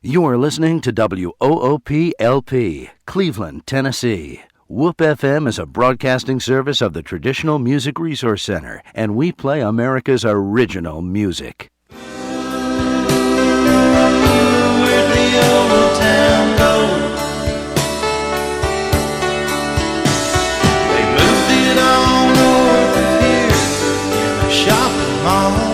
You're listening to WOOP-LP, Cleveland, Tennessee. WOOP FM is a broadcasting service of the Traditional Music Resource Center, and we play America's original music. Where'd the old town go? They moved it all north of here in a shopping mall.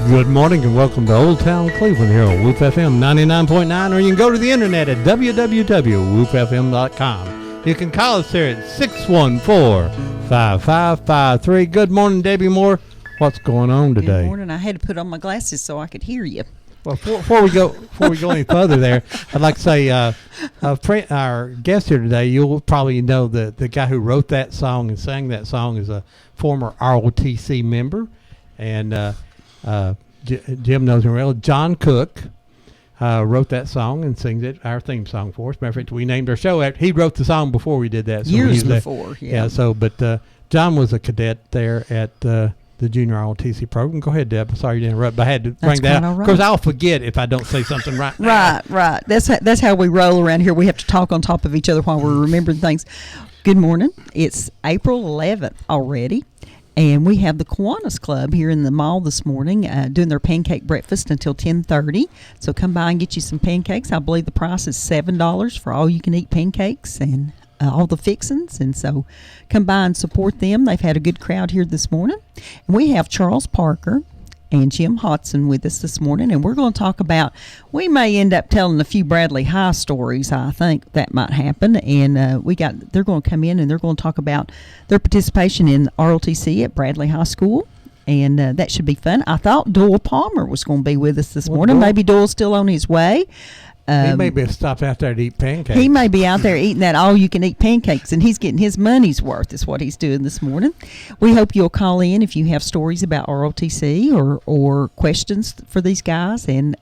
Good morning and welcome to Old Town Cleveland here on WOOP FM 99.9, or you can go to the internet at www.woopfm.com. You can call us there at 614-5553. Good morning, Debbie Moore. What's going on today? Good morning. I had to put on my glasses so I could hear you. Well, before we go any further there, I'd like to say our guest here today, you'll probably know the guy who wrote that song and sang that song is a former ROTC member, and Jim knows him well. John Cook wrote that song and sings it, our theme song for us. Matter of fact, we named our show after he wrote the song before we did that. So years before, yeah. But John was a cadet there at the Junior ROTC program. Go ahead, Deb. Sorry to interrupt, but I had to bring that up because I'll forget if I don't say something right now. Right. That's how we roll around here. We have to talk on top of each other while we're remembering things. Good morning. It's April 11th already. And we have the Kiwanis Club here in the mall this morning doing their pancake breakfast until 10:30. So come by and get you some pancakes. I believe the price is $7 for all you can eat pancakes and all the fixings. And so come by and support them. They've had a good crowd here this morning. And we have Charles Parker and Jim Hodson with us this morning, and we're going to talk about, we may end up telling a few Bradley High stories. I think that might happen, and they're going to come in and they're going to talk about their participation in ROTC at Bradley High School, and that should be fun. I thought Doyle Palmer was going to be with us this morning. Maybe Doyle's still on his way. He may be stopped out there to eat pancakes. He may be out there eating that all-you-can-eat pancakes, and he's getting his money's worth is what he's doing this morning. We hope you'll call in if you have stories about ROTC or questions for these guys. And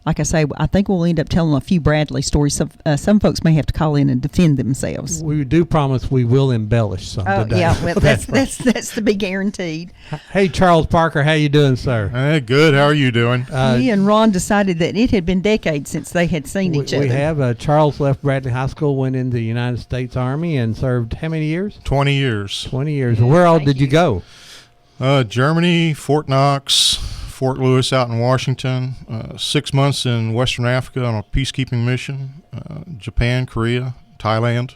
like I say, I think we'll end up telling a few Bradley stories. Some folks may have to call in and defend themselves. We do promise we will embellish some today. Yeah, well, that's to be guaranteed. Hey, Charles Parker, how you doing, sir? Good. How are you doing? He and Ron decided that it had been decades since they had seen each other. We have. Charles left Bradley High School, went in the United States Army, and served how many years? 20 years. 20 years. And where all did you go? Germany, Fort Knox, Fort Lewis out in Washington, 6 months in Western Africa on a peacekeeping mission, Japan, Korea, Thailand.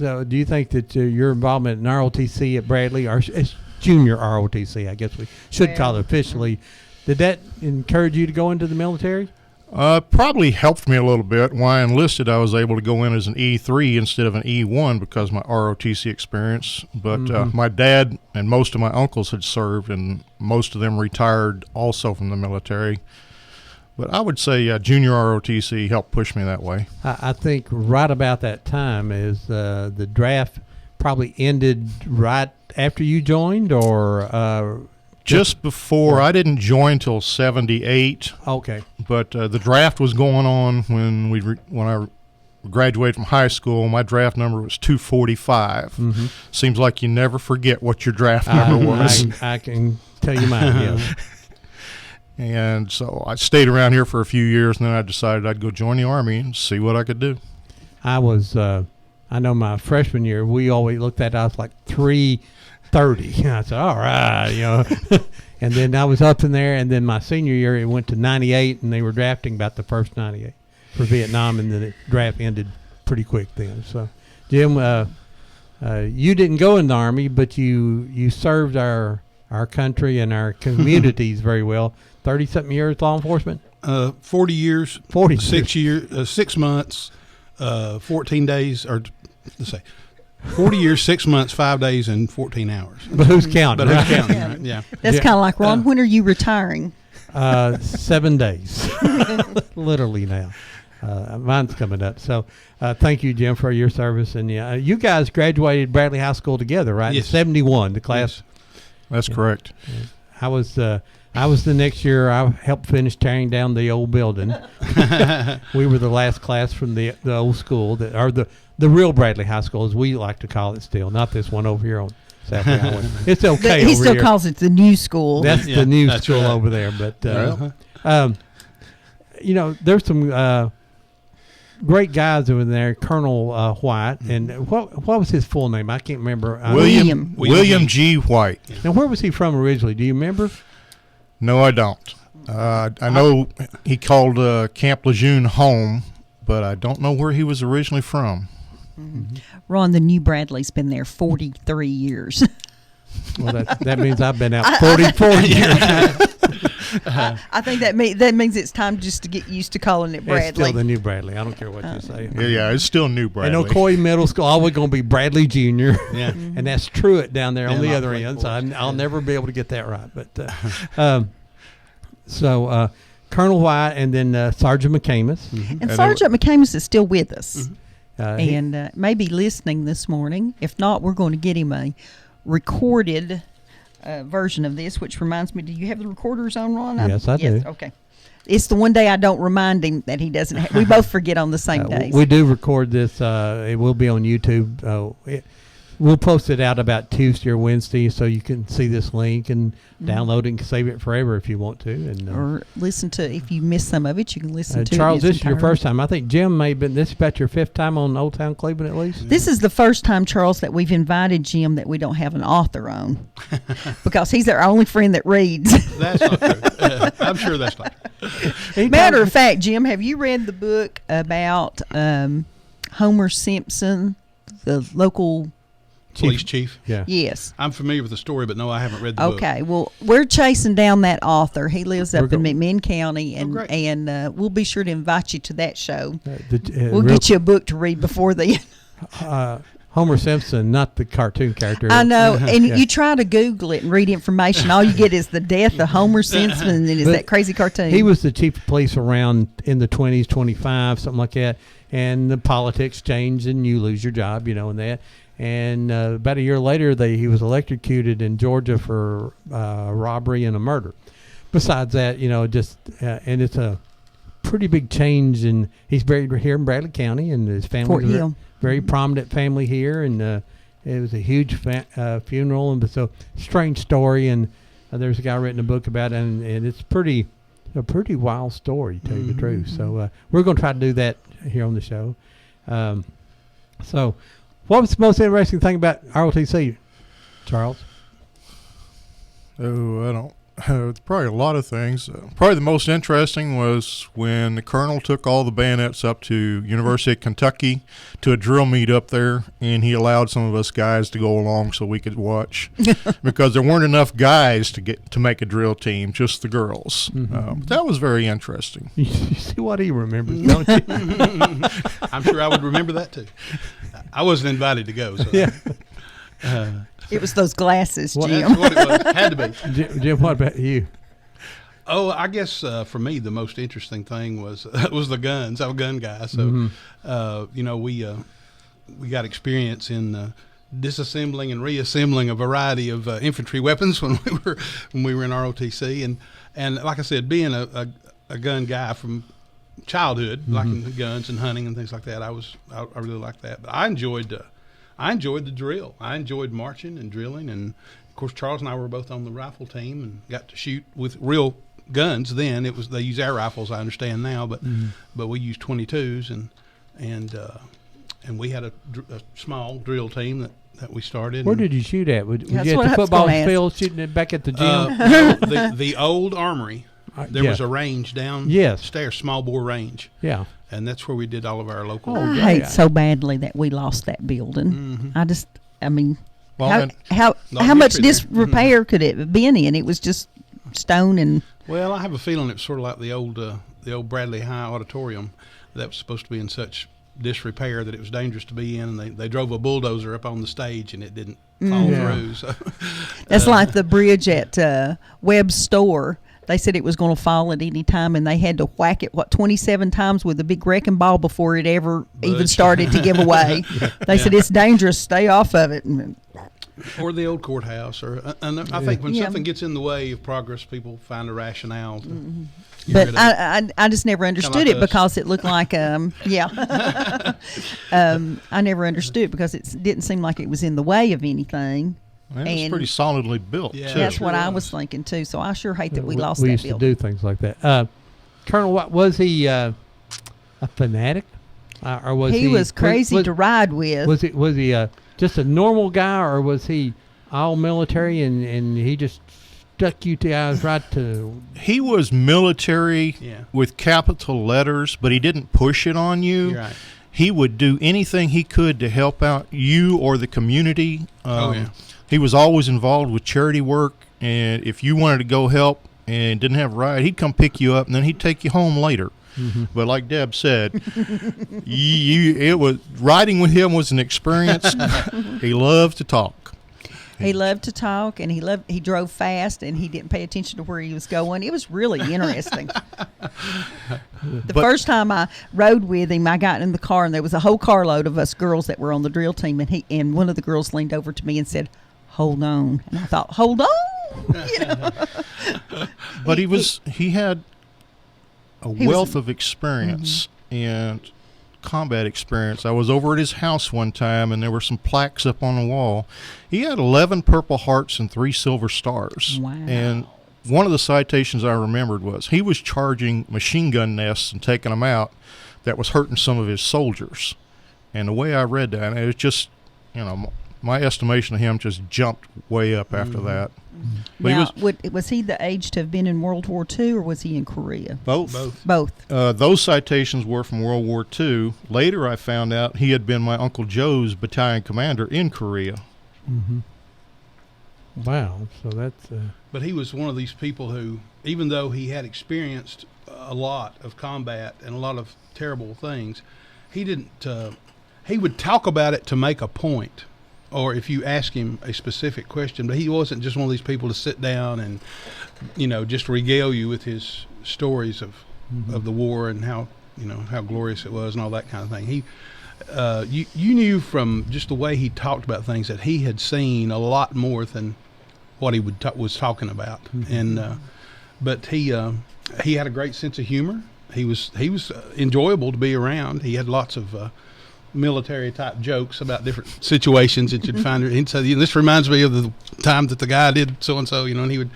So do you think that your involvement in ROTC at Bradley, or it's junior ROTC, I guess we should call it officially, did that encourage you to go into the military? Probably helped me a little bit. When I enlisted, I was able to go in as an E3 instead of an E1 because of my ROTC experience. But my dad and most of my uncles had served, and most of them retired also from the military. But I would say junior ROTC helped push me that way. I think right about that time is the draft probably ended right after you joined, or just before. I didn't join till 78. Okay. But the draft was going on when I graduated from high school. My draft number was 245. Mm-hmm. Seems like you never forget what your draft number was. I can tell you mine, yeah. And so I stayed around here for a few years, and then I decided I'd go join the Army and see what I could do. I know my freshman year, we always looked at it, I was like 330. I said, all right, and then I was up in there, and then my senior year, it went to 98, and they were drafting about the first 98 for Vietnam, and then the draft ended pretty quick then. So, Jim, you didn't go in the Army, but you served our country and our communities very well. 30-something years law enforcement? 40 years. 40. 6 years, 6 months. 14 days, or let's say 40 years, 6 months, 5 days, and 14 hours. But who's counting? But who's right? counting? Right? Yeah. That's Yeah. kind of like, Ron, when are you retiring? 7 days, literally now. Mine's coming up. So thank you, Jim, for your service. And you guys graduated Bradley High School together, right? Yes. In 71, the class. That's correct. I was the next year. I helped finish tearing down the old building. We were the last class from the old school, or the real Bradley High School, as we like to call it still, not this one over here on South Highway. It's okay He over still here. calls it the new school. That's Yeah, the new that's school right. over there. But Uh-huh. there's some great guys over there. Colonel White, and what was his full name? I can't remember. William. William G. White. Now, where was he from originally? Do you remember? No, I don't. I know he called Camp Lejeune home, but I don't know where he was originally from. Ron, the new Bradley's been there 43 years. Well, that means I've been out 44 years. I think that means it's time just to get used to calling it It's Bradley. still the new Bradley. I don't care what you say. Yeah, it's still new Bradley. And Ocoee Middle School always going to be Bradley Jr. Yeah. And that's Truett down there on Yeah, the not other Wake end. So Forest. I'll never be able to get that right. But Colonel White and then Sergeant McCamus. And Sergeant McCamus is still with us He- and may be listening this morning. If not, we're going to get him a recorded version of this, which reminds me, do you have the recorders on, Ron? Yes, I do. Okay. It's the one day I don't remind him that he doesn't have. We both forget on the same days. we do record this. It will be on YouTube. We'll post it out about Tuesday or Wednesday, so you can see this link and download it and save it forever if you want to. And or listen to, if you miss some of it, you can listen to Charles, it. this is your first time. I think Jim may have been. This is about your 5th time on Old Town Cleveland, at least. This is the first time, Charles, that we've invited Jim that we don't have an author on, because he's our only friend that reads. That's not true. I'm sure that's not true. Matter of fact, Jim, have you read the book about Homer Simpson, the local? Police chief. Yeah. Yes. I'm familiar with the story, but no, I haven't read the book. Okay. Well, we're chasing down that author. He lives up We're in go- McMinn County, and great. we'll be sure to invite you to that show. Real- We'll get you a book to read before then. Homer Simpson, not the cartoon character. I know, and Yeah. you try to Google it and read information. All you get is the death of Homer Simpson, and then it's But that crazy cartoon. He was the chief of police around in the 20s, 25, something like that. And the politics changed, and you lose your job, and that. And about a year later, he was electrocuted in Georgia for robbery and a murder. Besides that, and it's a pretty big change. And he's buried here in Bradley County, and his family Fort was a Hill. very prominent family here. And it was a huge funeral, and so strange story. And there's a guy written a book about it, and it's a pretty wild story, to tell you the truth. So we're going to try to do that here on the show. So what was the most interesting thing about ROTC, Charles? Oh, I don't. Probably a lot of things. Probably the most interesting was when the colonel took all the bayonets up to University of Kentucky to a drill meet up there, and he allowed some of us guys to go along so we could watch, because there weren't enough guys to make a drill team, just the girls. But that was very interesting. You see what he remembers, don't you? I'm sure I would remember that too. I wasn't invited to go. So. Yeah. It was those glasses, Well, Jim. That's what it was. Had to be. Jim, what about you? Oh, I guess for me the most interesting thing was the guns. I'm a gun guy, so we got experience in disassembling and reassembling a variety of infantry weapons when we were in ROTC, and like I said, being a gun guy from childhood, liking guns and hunting and things like that, I really liked that. But I enjoyed the drill. I enjoyed marching and drilling, and of course Charles and I were both on the rifle team and got to shoot with real guns. Then they use air rifles, I understand now, but we used 22s, and we had a small drill team that we started. Where did you shoot at? Was That's you what at I the was football gonna ask. field shooting it back at the gym? No, the old armory? There yeah. was a range down Yes. stairs, small bore range, Yeah. and that's where we did all of our local. Oh, I yeah. hate so badly that we lost that building. I mean, Well, how and- how much history there. disrepair could it have been in? It was just stone and Well, I have a feeling it was sort of like the old Bradley High Auditorium that was supposed to be in such disrepair that it was dangerous to be in, and they drove a bulldozer up on the stage and it didn't fall Yeah. through. So That's like the bridge at Webb's store. They said it was going to fall at any time, and they had to whack it 27 times with a big wrecking ball before it ever even Butch. started to give away. They said it's dangerous. Stay off of it. And or the old courthouse, and I think when Yeah. something gets in the way of progress, people find a rationale. To get But rid of it. I just never understood like it us. because it looked like yeah. I never understood it because it didn't seem like it was in the way of anything. And it was And- pretty solidly built, Yeah. too. That's sure what I was. was thinking too. So I sure hate that we We- lost we that used to building. do things like that. Colonel, what was he a fanatic, or was he? He was crazy was, to ride with. Was he just a normal guy, or was he all military and he just stuck you guys right to? He was military Yeah. with capital letters, but he didn't push it on you. You're right. He would do anything he could to help out you or the community. Oh, yeah. He was always involved with charity work, and if you wanted to go help and didn't have a ride, he'd come pick you up, and then he'd take you home later. But like Deb said, it was riding with him was an experience. He loved to talk. He loved to talk, and he drove fast, and he didn't pay attention to where he was going. It was really interesting. The But- first time I rode with him, I got in the car, and there was a whole carload of us girls that were on the drill team, and one of the girls leaned over to me and said, "Hold on," and I thought, "Hold on," you know. But he had a He was- wealth of experience and combat experience. I was over at his house one time, and there were some plaques up on the wall. He had 11 Purple Hearts and 3 Silver Stars. Wow. And one of the citations I remembered was he was charging machine gun nests and taking them out that was hurting some of his soldiers. And the way I read that, it was just, my estimation of him just jumped way up after that. But Now, he was was he the age to have been in World War II, or was he in Korea? both. Both. Those citations were from World War II. Later, I found out he had been my Uncle Joe's battalion commander in Korea. Wow, so that's But he was one of these people who, even though he had experienced a lot of combat and a lot of terrible things, he didn't. He would talk about it to make a point, or if you ask him a specific question. But he wasn't just one of these people to sit down and, just regale you with his stories of the war and how glorious it was and all that kind of thing. He. You knew from just the way he talked about things that he had seen a lot more than what he was talking about, and but he had a great sense of humor. He was enjoyable to be around. He had lots of military type jokes about different situations that you'd find. He'd say, "This reminds me of the time that the guy did so and so," and he would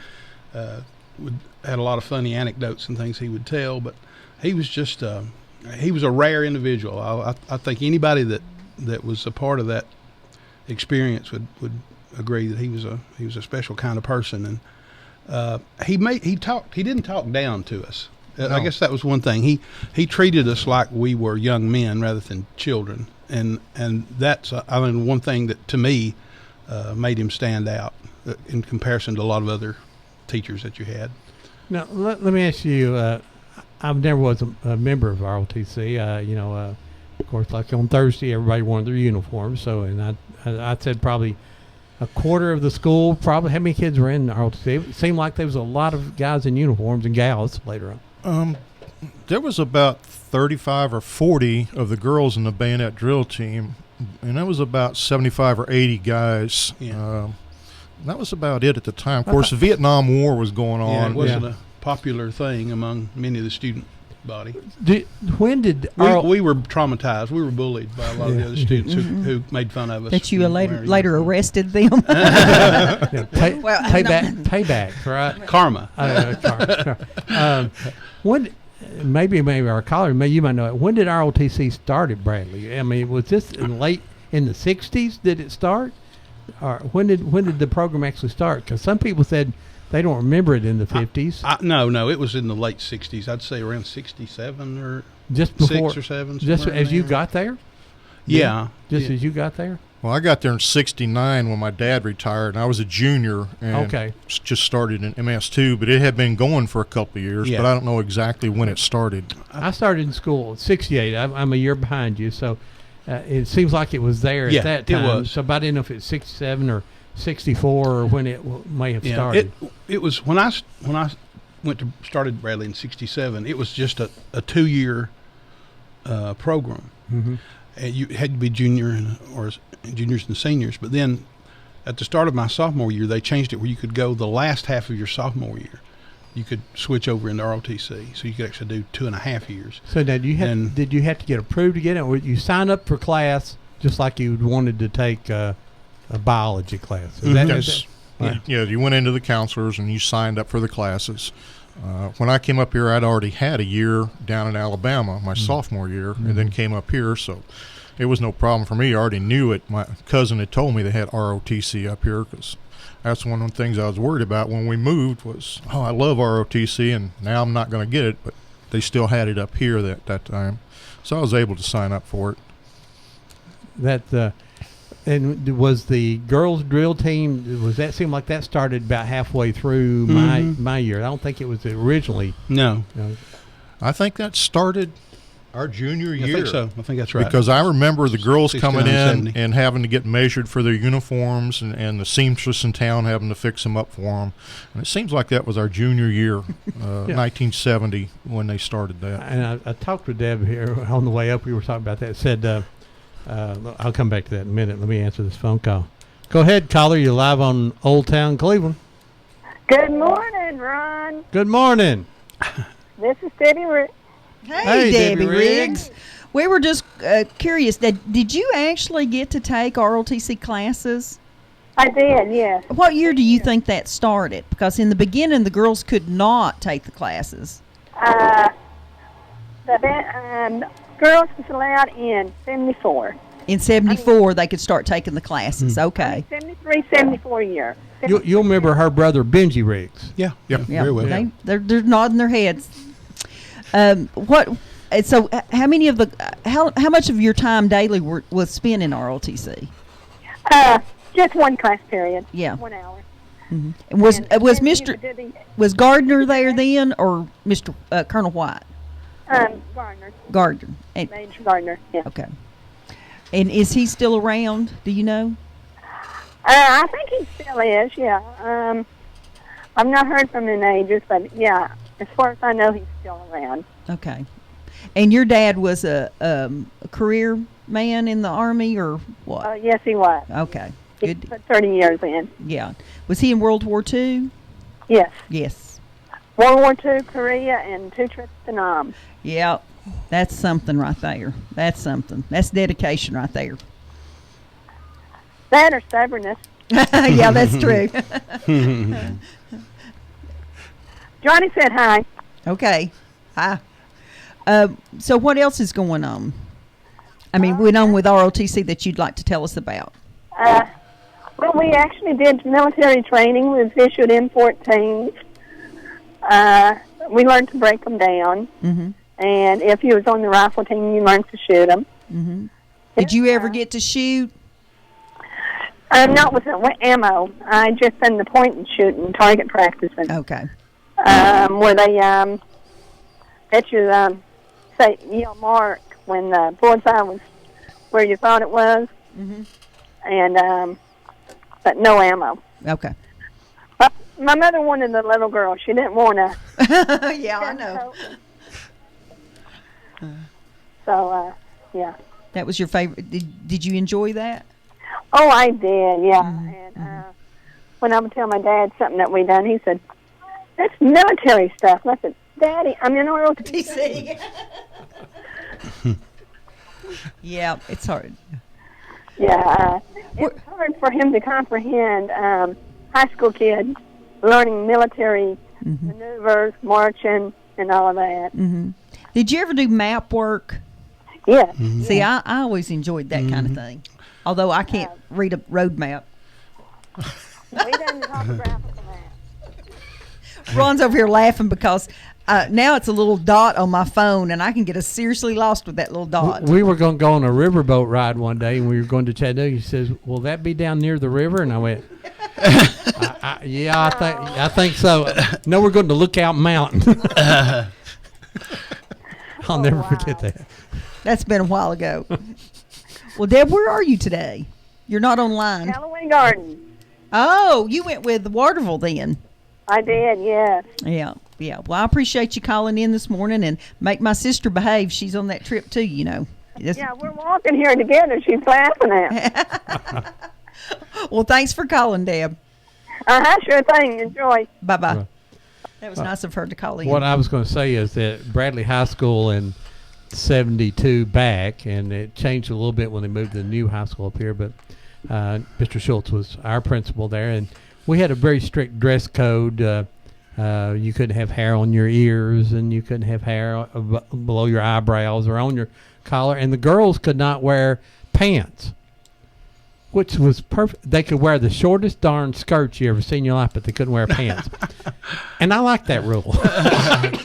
had a lot of funny anecdotes and things he would tell. But he was just he was a rare individual. I think anybody that was a part of that experience would agree that he was a special kind of person. And he didn't talk down to us. I No. guess that was one thing. He treated us like we were young men rather than children, and that's one thing that to me made him stand out in comparison to a lot of other teachers that you had. now. Let me ask you. I never was a member of ROTC. Of course, like on Thursday, everybody wore their uniforms. So, and I said probably a quarter of the school. Probably how many kids were in ROTC? It seemed like there was a lot of guys in uniforms and gals later on. There was about 35 or 40 of the girls in the bayonet drill team, and that was about 75 or 80 guys. Yeah. That was about it at the time. Of course, the Vietnam War was going Yeah, on. it wasn't a popular thing among many of the student body. When did We were traumatized. We were bullied by a lot of the other students who made fun of us. That you later wearing arrested them. Well, payback, right? karma. When maybe our caller, you might know it. When did ROTC start at Bradley? I mean, was this in the 60s? Did it start, or when did the program actually start? Because some people said they don't remember it in the 50s. No, it was in the late 60s. I'd say around 67 or just before, 6 or 7. just somewhere as in you there. got there. Yeah. Just Yeah. as you got there. Well, I got there in '69 when my dad retired, and I was a junior and Okay. just started in MS2, but it had been going for a couple of years, Yeah. but I don't know exactly when it started. I started in school in '68. I'm a year behind you, so it seems like it was there Yeah, at that it time. was. So I didn't know if it's '67 or '64 or when it may have started. It was when I started Bradley in '67. It was just a 2-year program. Mm-hmm. And you had to be or juniors and seniors. But then at the start of my sophomore year, they changed it where you could go the last half of your sophomore year. You could switch over into ROTC, so you could actually do 2.5 years. So now, did you have to get approved to get it, or you sign up for class just like you wanted to take a biology class? Is Yes. Right. Yeah, you went into the counselors and you signed up for the classes. When I came up here, I'd already had a year down in Alabama, my sophomore year, and then came up here, so it was no problem for me. I already knew it. My cousin had told me they had ROTC up here because that's one of the things I was worried about when we moved was, I love ROTC, and now I'm not going to get it, but they still had it up here that time. So I was able to sign up for it. And was the girls drill team, seemed like that started about halfway through my year? I don't think it was originally. No, I think that started our junior year. I think so. I think that's right. Because I remember the girls 69, coming in 70. and having to get measured for their uniforms and the seamstress in town having to fix them up for them. And it seems like that was our junior year, 1970, when they started that. And I talked with Deb here on the way up. We were talking about that. Said, I'll come back to that in a minute. Let me answer this phone call. Go ahead, caller. You're live on Old Town Cleveland. Good morning, Ron. Good morning. This is Debbie Rick. Hey, Debbie Riggs. We were just curious. Did you actually get to take ROTC classes? I did, yes. What year do you think that started? Because in the beginning, the girls could not take the classes. The girls was allowed in 74. In 74, they could start taking the classes. Okay. 73, 74 year. You'll remember her brother, Benji Riggs. Yeah, Yep. Yeah, very well. they're nodding their heads. So how many of how much of your time daily was spent in ROTC? Just one class period. Yeah. 1 hour. And was And then Mr. we did was Gardner there then, or Mr. Colonel White? Gardner, Gardner. And, Major Gardner, yeah. okay. And is he still around? Do you know? I think he still is, yeah. I've not heard from him in ages, but yeah, as far as I know, he's still around. Okay. And your dad was a career man in the Army, or what? Yes, he was. Okay. He Good. put 30 years in. Yeah. Was he in World War II? Yes. Yes. World War II, Korea, and 2 trips to Nam. Yeah. That's something right there. That's something. That's dedication right there. That or stubbornness. Yeah, that's true. Johnny said hi. Okay. Hi. So what else is going on? I mean, went on with ROTC that you'd like to tell us about? Well, we actually did military training. We was issued M14s. We learned to break them down. Mm-hmm. And if you was on the rifle team, you learned to shoot them. Mm-hmm. Did you ever get to shoot? Not with ammo. I just done the point and shooting, target practicing. Okay. Where they let you say yell mark when the bullseye was where you thought it was, and but no ammo. Okay. But my mother wanted the little girl. She didn't want to. Yeah, I know. So yeah. That was your favorite. Did you enjoy that? Oh, I did. Yeah. And when I would tell my dad something that we done, he said, "That's military stuff." And I said, "Daddy, I'm in ROTC." Yeah, it's hard. Yeah, it's hard for him to comprehend high school kids learning military maneuvers, marching, and all of that. Mm-hmm. Did you ever do map work? Yes. See, I always enjoyed that kind of thing. Although I can't read a road map. We done the topographical map. Ron's over here laughing because Now it's a little dot on my phone, and I can get us seriously lost with that little dot. We were going to go on a riverboat ride one day, and we were going to Chattanooga. He says, "Will that be down near the river?" And I went, "Yeah, I think so." No, we're going to Lookout Mountain. I'll never forget that. That's been a while ago. Well, Deb, where are you today? You're not online. Halloween Garden. Oh, you went with Waterville then. I did, yes. Yeah. Well, I appreciate you calling in this morning, and make my sister behave. She's on that trip too, you know. Yeah, we're walking here together. She's laughing at. Well, thanks for calling, Deb. Sure thing. Enjoy. Bye-bye. Right. That was nice of her to call in. What I was going to say is that Bradley High School in 72 back, and it changed a little bit when they moved to the new high school up here, but Mr. Schultz was our principal there, and we had a very strict dress code. You couldn't have hair on your ears, and you couldn't have hair below your eyebrows or on your collar, and the girls could not wear pants, which was perfect. They could wear the shortest darn skirts you ever seen in your life, but they couldn't wear pants. And I liked that rule.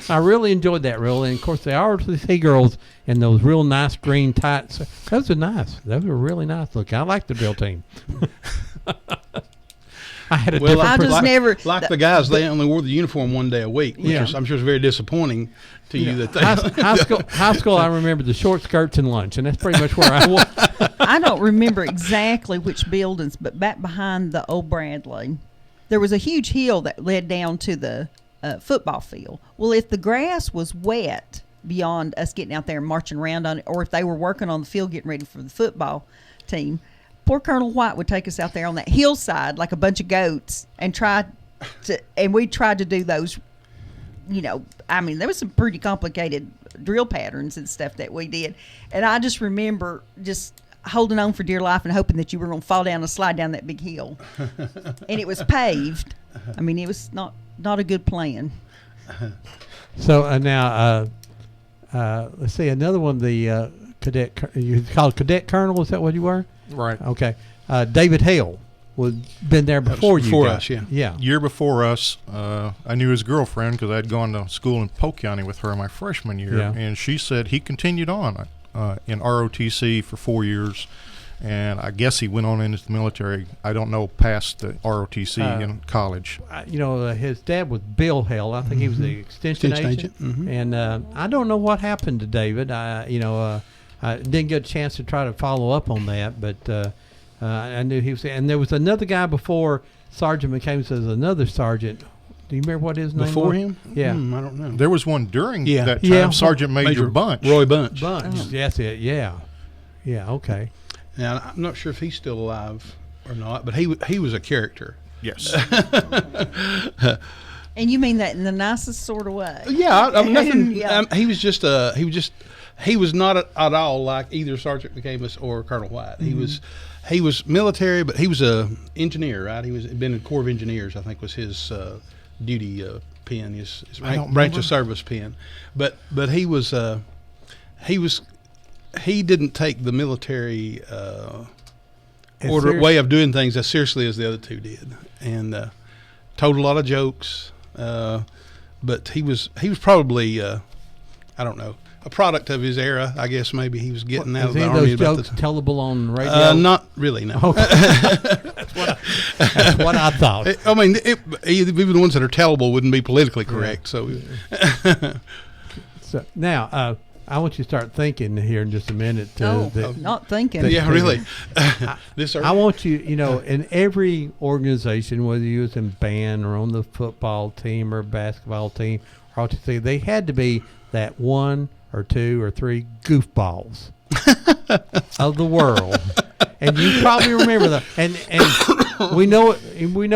I really enjoyed that rule. And, of course, they always see girls in those real nice green tights. Those are nice. Those were really nice looking. I liked the drill team. I had a Well, different I just never like the guys, they only wore the uniform one day a week, which Yeah. I'm sure is very disappointing to you. That they high school, I remember the short skirts and lunch, and that's pretty much where I was. I don't remember exactly which buildings, but back behind the old Bradley, there was a huge hill that led down to the football field. Well, if the grass was wet beyond us getting out there and marching around on it, or if they were working on the field getting ready for the football team, poor Colonel White would take us out there on that hillside like a bunch of goats and we tried to do those, you know, I mean, there was some pretty complicated drill patterns and stuff that we did. And I just remember just holding on for dear life and hoping that you were going to fall down and slide down that big hill. And it was paved. I mean, it was not a good plan. So now, let's see, another one, the cadet, you called cadet colonel, is that what you were? Right. Okay. David Hale was been there before you. before guys. us, yeah. Yeah. Year before us, I knew his girlfriend because I'd gone to school in Polk County with her my freshman year, Yeah. and she said he continued on in ROTC for 4 years, and I guess he went on into the military. I don't know past the ROTC in college. You know, his dad was Bill Hale. I think he was the extension agent. Mhm. And I don't know what happened to David. I didn't get a chance to try to follow up on that, but I knew he was. And there was another guy before Sergeant McCabe. Says another sergeant. Do you remember what his name was? Before him? Yeah. I don't know. There was one during Yeah. that time, Yeah. Sergeant Major Bunch. Roy Bunch. Bunch. That's it. Yeah. Yeah. Okay. Now, I'm not sure if he's still alive or not, but he was a character. Yes. And you mean that in the nicest sort of way? Yeah, I mean, nothing. Yeah. He was not at all like either Sergeant McCamus or Colonel White. He was military, but he was a engineer, right? He'd been in Corps of Engineers, I think, was his duty pin, his branch remember. of service pin. But he didn't take the military way of doing things as seriously as the other two did, and told a lot of jokes. But he was probably I don't know, a product of his era, I guess. Maybe he was getting out of Is the any of army those about jokes tellable on radio? not really, no. Okay. That's what I thought. I mean, even the ones that are tellable wouldn't be politically correct. So, So now, I want you to start thinking here in just a minute. Not thinking. yeah, really. This I want you, in every organization, whether you was in band or on the football team or basketball team, or ROTC, they had to be that one or two or three goofballs of the world. And you probably remember that. And we know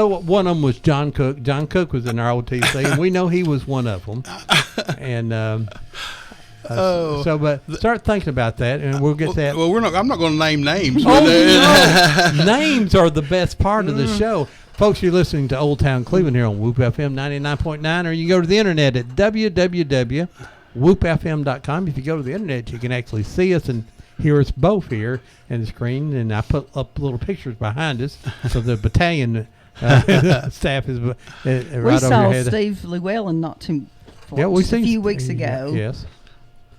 what one of them was John Cook. John Cook was in ROTC, and we know he was one of them. And but start thinking about that, and we'll get that. Well, I'm not going to name names. Oh, no. Names are the best part of the show. Folks, you're listening to Old Town Cleveland here on Whoop FM 99.9, or you go to the internet at www.whoopfm.com. If you go to the internet, you can actually see us and hear us both here in the screen, and I put up little pictures behind us, so the battalion staff is right We over saw your head. Steve Llewellyn not too Yeah, we just a seen few weeks yeah, ago. Yes.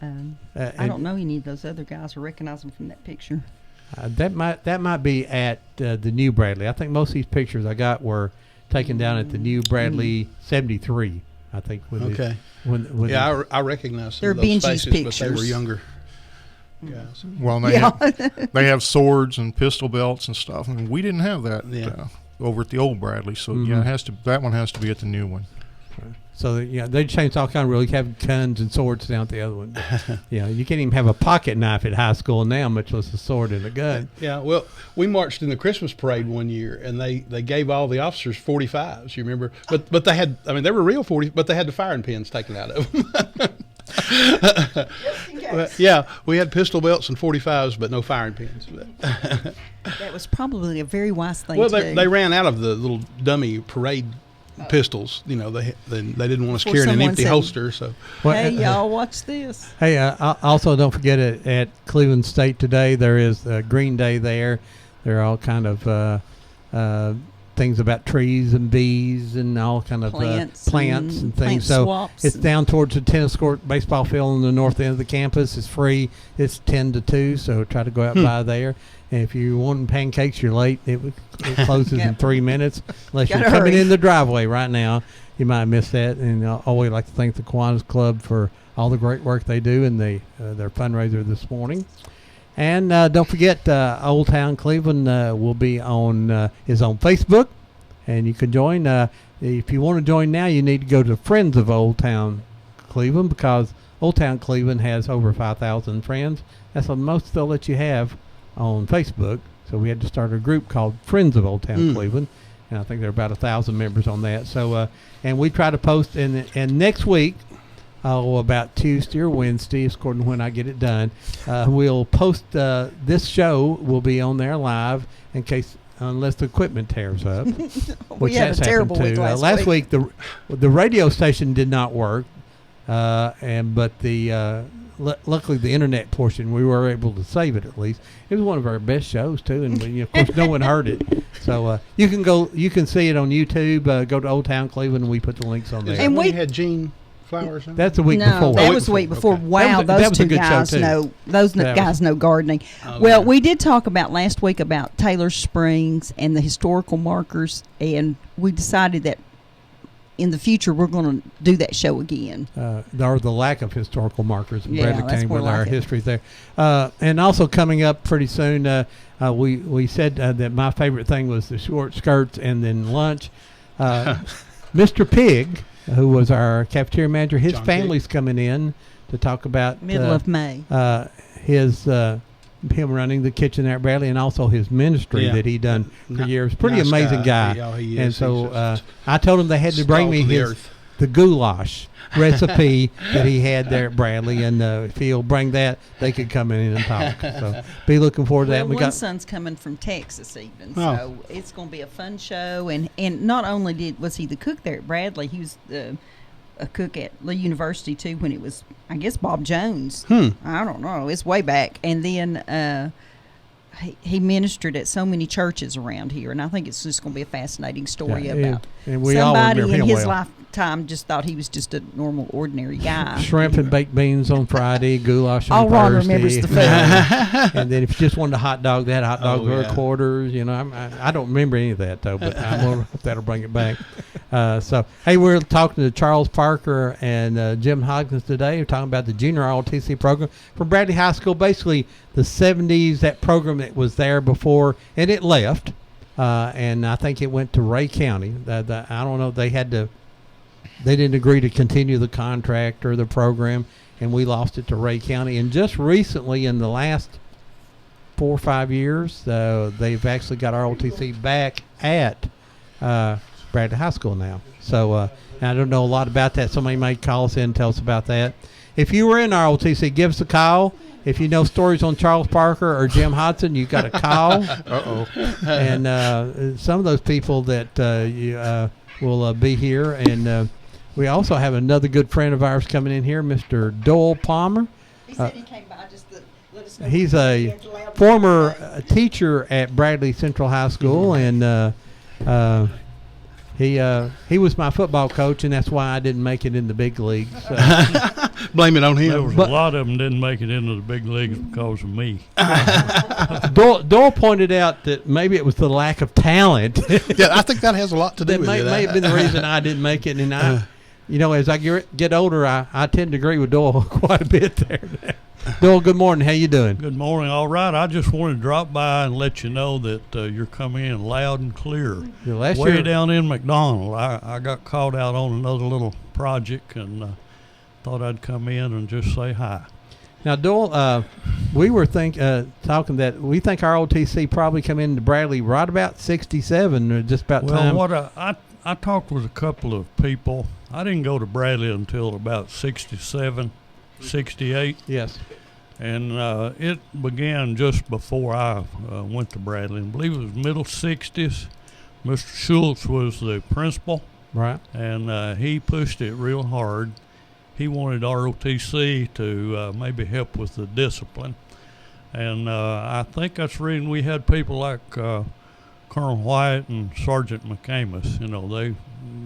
I don't know any of those other guys. I recognize them from that picture. That might be at the New Bradley. I think most of these pictures I got were taken down at the New Bradley 73. I think. Okay. When I recognize some They're of those Benji's faces, but they were pictures. younger guys. Well, they have swords and pistol belts and stuff. And we didn't have that over at the old Bradley. So yeah, that one has to be at the new one. So yeah, they changed all kind of rules. You have guns and swords down at the other one. Yeah, you can't even have a pocket knife at high school now, much less a sword and a gun. Yeah, well, we marched in the Christmas parade one year, and they gave all the officers 45s. You remember? But they had, I mean, they were real 40, but they had the firing pins taken out of them. Yeah, we had pistol belts and 45s, but no firing pins. That was probably a very wise thing Well, to do. they ran out of the little dummy parade pistols. You know, they didn't want us Before carrying an someone empty said- holster. So Well, Hey, y'all, watch this. Hey, also don't forget at Cleveland State today there is Green Day there. There are all kind of things about trees and bees and all kind of Plants plants and plant things. So swaps it's and- down towards the tennis court, baseball field on the north end of the campus. It's free. It's 10 to 2, so try to go out by there. And if you're wanting pancakes, you're late. It closes in 3 minutes. Unless you're Gotta coming hurry. in the driveway right now, you might miss that. And I always like to thank the Kiwanis Club for all the great work they do and their fundraiser this morning. And don't forget, Old Town Cleveland will be is on Facebook, and you can join. If you want to join now, you need to go to Friends of Old Town Cleveland, because Old Town Cleveland has over 5,000 friends. That's the most they'll let you have on Facebook. So we had to start a group called Friends of Old Town Cleveland, and I think there are about 1,000 members on that. So and we try to post, and next week, about Tuesday or Wednesday, according to when I get it done, we'll post this show will be on there live in case, unless the equipment tears up. We had a has terrible happened week too. last week. The radio station did not work, but the luckily the internet portion, we were able to save it at least. It was one of our best shows too, and of course no one heard it. So you can see it on YouTube. Go to Old Town Cleveland, and we put the links on is there. that And when we- you had Gene Flowers in? That's a week No, before. that was the week before. Okay. Wow, That those was a two good show, guys too. know. Those That guys know gardening. Oh, Well, yeah. we did talk about last week about Taylor Springs and the historical markers, and we decided that in the future we're going to do that show again. Or the lack of historical markers in Yeah, Bradley that's County more with our like it. history there. And also coming up pretty soon, we said that my favorite thing was the short skirts and then lunch. Mr. Pig, who was our cafeteria manager, his John family's coming in to talk about Middle of May. him running the kitchen there at Bradley, and also his ministry Yeah. that he done for years. Pretty Nice amazing guy. Yeah, he And is. so He's just I told him they had to bring me salt of the his earth. the goulash recipe that he had there at Bradley, and if he'll bring that, they could come in and talk. So be looking forward to that. Well, We one got son's coming from Texas even, Oh. so it's going to be a fun show. And not only was he the cook there at Bradley, he was a cook at Lee University too when it was, I guess, Bob Jones. I don't know. It's way back. And then he ministered at so many churches around here, and I think it's just going to be a fascinating story Yeah, about and we all somebody remember in him his well. lifetime just thought he was just a normal, ordinary guy. Shrimp and baked beans on Friday, goulash on All Ron Thursday. remembers the food. And then if you just wanted a hot dog, they had hot dog Oh, yeah. quarters. You know, I don't remember any of that though, but I hope that'll bring it back. So hey, we're talking to Charles Parker and Jim Hodgins today. We're talking about the junior ROTC program from Bradley High School. Basically, the '70s, that program that was there before, and it left, and I think it went to Ray County. I don't know. They didn't agree to continue the contract or the program, and we lost it to Ray County. And just recently, in the last 4 or 5 years, they've actually got ROTC back at Bradley High School now. So I don't know a lot about that. Somebody might call us in and tell us about that. If you were in ROTC, give us a call. If you know stories on Charles Parker or Jim Hodson, you got a call. And some of those people that will be here. And we also have another good friend of ours coming in here, Mr. Doyle Palmer. He said he came by just to let us know. He's a former teacher at Bradley Central High School, and He was my football coach, and that's why I didn't make it in the big leagues. Blame it on him. There was a lot of them didn't make it into the big leagues because of me. Doyle pointed out that maybe it was the lack of talent. Yeah, I think that has a lot to do That with may, it. may have been the reason I didn't make it. And as I get older, I tend to agree with Doyle quite a bit there. Doyle, good morning. How you doing? Good morning. All right. I just wanted to drop by and let you know that you're coming in loud and clear. Yeah, last Way year- down in McDonald. I got called out on another little project and thought I'd come in and just say hi. Now, Doyle, we were talking that we think our OTC probably come into Bradley right about 67, or just about Well, time. what I talked with a couple of people. I didn't go to Bradley until about 67, 68. Yes. And it began just before I went to Bradley. I believe it was middle 60s. Mr. Schultz was the principal, Right. and he pushed it real hard. He wanted ROTC to maybe help with the discipline. And I think that's the reason we had people like Colonel White and Sergeant McCamus. You know, they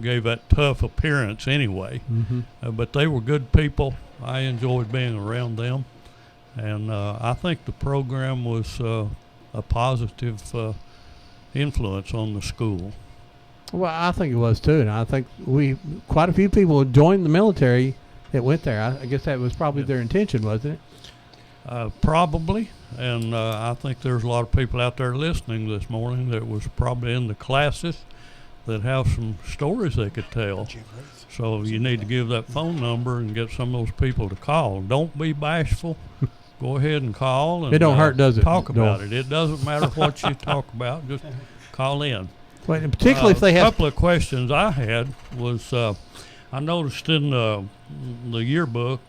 gave that tough appearance anyway. Mm-hmm. But they were good people. I enjoyed being around them. And I think the program was a positive influence on the school. Well, I think it was too, and I think quite a few people joined the military that went there. I guess that was probably their intention, wasn't it? Probably, and I think there's a lot of people out there listening this morning that was probably in the classes that have some stories they could tell. So you need to give that phone number and get some of those people to call. Don't be bashful. Go ahead and call. And, It don't hurt, does it? Talk Doyle? about it. It doesn't matter what you talk about. Just call in. Well, and particularly if they A have. couple of questions I had was I noticed in the yearbook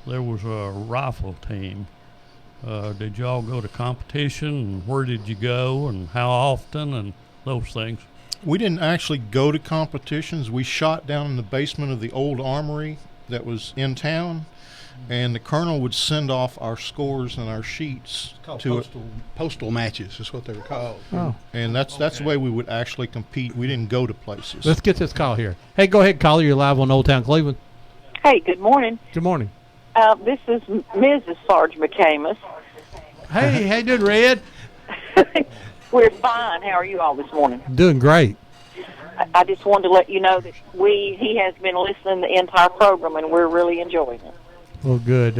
there was a rifle team. Did y'all go to competition, and where did you go, and how often, and those things? We didn't actually go to competitions. We shot down in the basement of the old armory that was in town, and the colonel would send off our scores and our sheets to Postal matches is what they were called. Oh, and that's the way we would actually compete. We didn't go to places. let's get this call here. Hey, go ahead, caller. You're live on Old Town Cleveland. Hey, good morning. Good morning. This is Mrs. Sarge McCamus. Hey, how you doing, Red? We're fine. How are you all this morning? Doing great. I just wanted to let you know that he has been listening to the entire program, and we're really enjoying it. Well, good.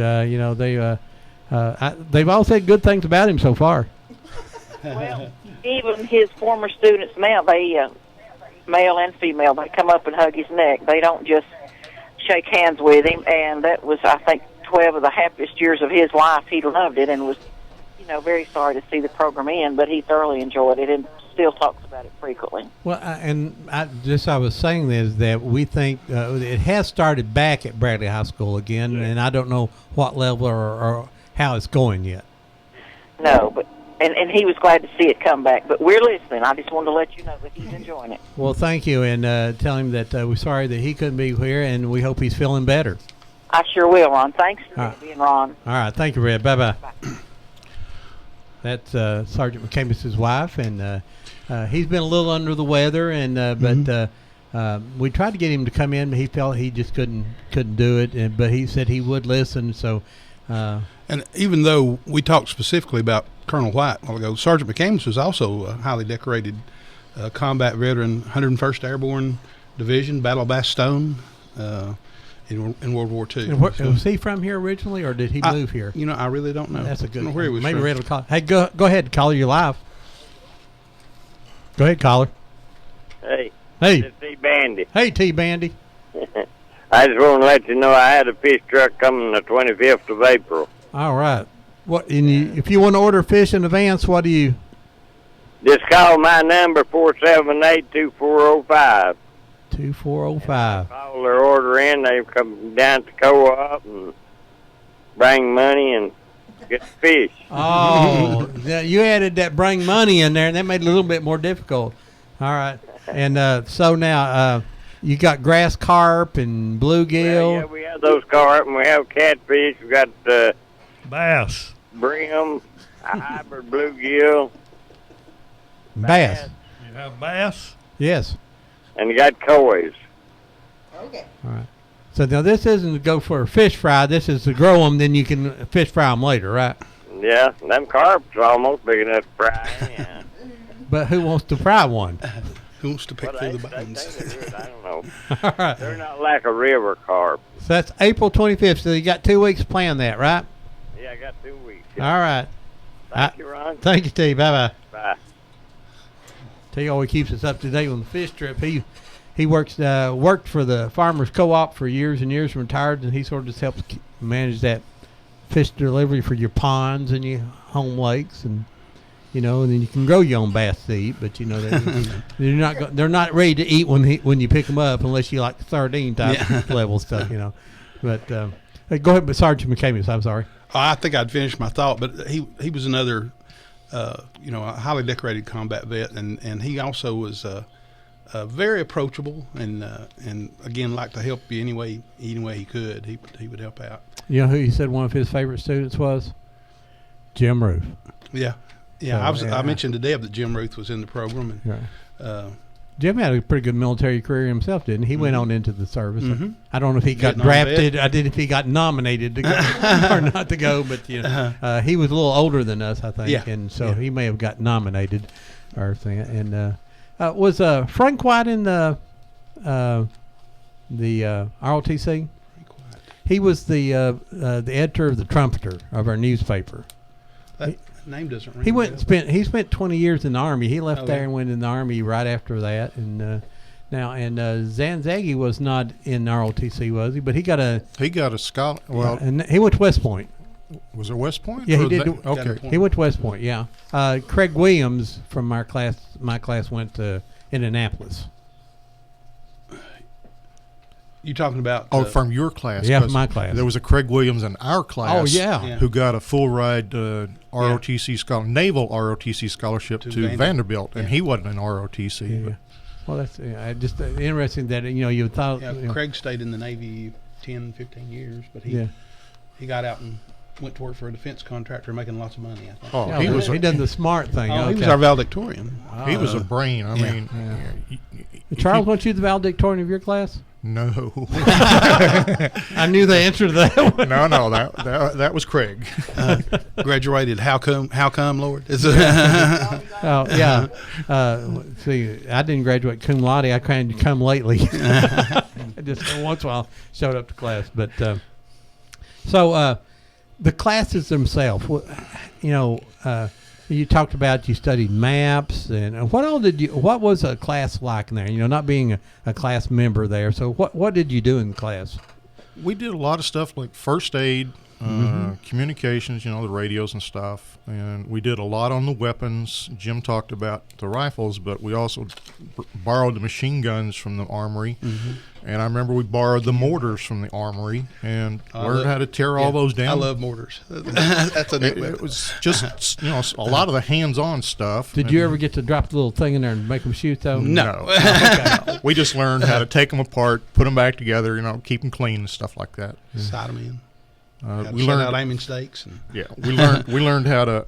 They've all said good things about him so far. Well, even his former students now, male and female, they come up and hug his neck. They don't just shake hands with him, and that was, I think, 12 of the happiest years of his life. He loved it and was, very sorry to see the program end, but he thoroughly enjoyed it and still talks about it frequently. Well, I was saying this, that we think it has started back at Bradley High School again, and I don't know what level or how it's going yet. No, but and he was glad to see it come back. But we're listening. I just wanted to let you know that he's enjoying it. Well, thank you, and tell him that we're sorry that he couldn't be here, and we hope he's feeling better. I sure will, Ron. Thanks for All right. being Ron. All right, thank you, Red. Bye-bye. That's Sergeant McCamus's wife, and he's been a little under the weather, and but we tried to get him to come in, but he felt he just couldn't do it, but he said he would listen, so... And even though we talked specifically about Colonel White a while ago, Sergeant McCamus was also a highly decorated combat veteran, 101st Airborne Division, Battle of Bastogne, in World War II. And was he from here originally, or did he move here? I really don't know. That's a good I don't know where he was Maybe from. Red will call. Hey, go ahead, caller. You're live. Go ahead, caller. Hey, Hey. it's T. Bandy. Hey, T. Bandy. I just want to let you know I had a fish truck coming the 25th of April. All right. If you want to order fish in advance, what do you... Just call my number, 478-2405. 2405. Call their order in. They come down to co-op and bring money and get the fish. Oh, you added that bring money in there, and that made it a little bit more difficult. All right. And so now you got grass carp and bluegill. Well, yeah, we have those carp and we have catfish. We got Bass. brim, a hybrid bluegill. Bass. You have bass? Yes. and you got koi's. Okay. All right. So now this isn't to go for a fish fry. This is to grow them, then you can fish fry them later, right? Yeah, them carps are almost big enough to fry. Yeah. But who wants to fry one? Who wants to pick Well, through the they bones? think they do it. I don't know. All right. They're not like a river carp. So that's April 25th. So you got 2 weeks to plan that, right? Yeah, I got 2 weeks. All right. Thank you, Ron. Thank you, T. Bye-bye. Bye. T always keeps us up to date on the fish trip. He worked for the Farmers Co-op for years and years, retired, and he sort of just helps manage that fish delivery for your ponds and your home lakes, and and then you can grow your own bass to eat, but they're not ready to eat when you pick them up unless you like sardine type level stuff, But go ahead, Sergeant McCamius. I'm sorry. I think I'd finished my thought, but he was another, a highly decorated combat vet, and he also was very approachable, and again liked to help you any way he could. He would help out. You know who he said one of his favorite students was? Jim Ruth. Yeah. I mentioned to Deb that Jim Ruth was in the program, and Jim had a pretty good military career himself, didn't he? He went on into the service. Mhm. I don't know if he got Vietnam drafted. vet. I did if he got nominated to go or not to go, but he was a little older than us, I think, and so he may have got nominated or thing. And was Frank White in the ROTC? He was the editor of the Trumpeter of our newspaper. That name doesn't ring. He spent 20 years in the Army. He left there yeah. and went in the Army right after that. And Zanzagi was not in ROTC, was he? But he got a scholar. Well, and he went to West Point. Was it West Point? Yeah, he Or did. Okay. He went to West Point. Yeah. Craig Williams from my class went to Indianapolis. You talking about? From your class? Yeah, from my class. There was a Craig Williams in our class. Oh, yeah. Who got a full ride ROTC naval ROTC scholarship to Vanderbilt, and he wasn't in ROTC. Yeah. Well, that's just interesting that you thought. Yeah, Craig stayed in the Navy 10, 15 years, but he got out and went to work for a defense contractor, making lots of money. I think. He done the smart thing. He was our valedictorian. He was a brain. I mean, Charles, weren't you the valedictorian of your class? No. I knew the answer to that one. No, that was Craig. Graduated. How come, Lord? Is it Oh yeah. See, I didn't graduate cum laude. I kind of come lately. I just once in a while showed up to class, but so the classes themselves. You talked about you studied maps, and what was a class like in there? Not being a class member there. So what did you do in class? We did a lot of stuff like first aid, communications, the radios and stuff. And we did a lot on the weapons. Jim talked about the rifles, but we also borrowed the machine guns from the armory. Mm-hmm. And I remember we borrowed the mortars from the armory and learned how to tear all those down. I love mortars. That's it was just, a lot of the hands-on stuff. Did you ever get to drop the little thing in there and make them shoot, though? No. Okay. We just learned how to take them apart, put them back together, keep them clean and stuff like that. Sight them in. We learned out aiming stakes. We learned how to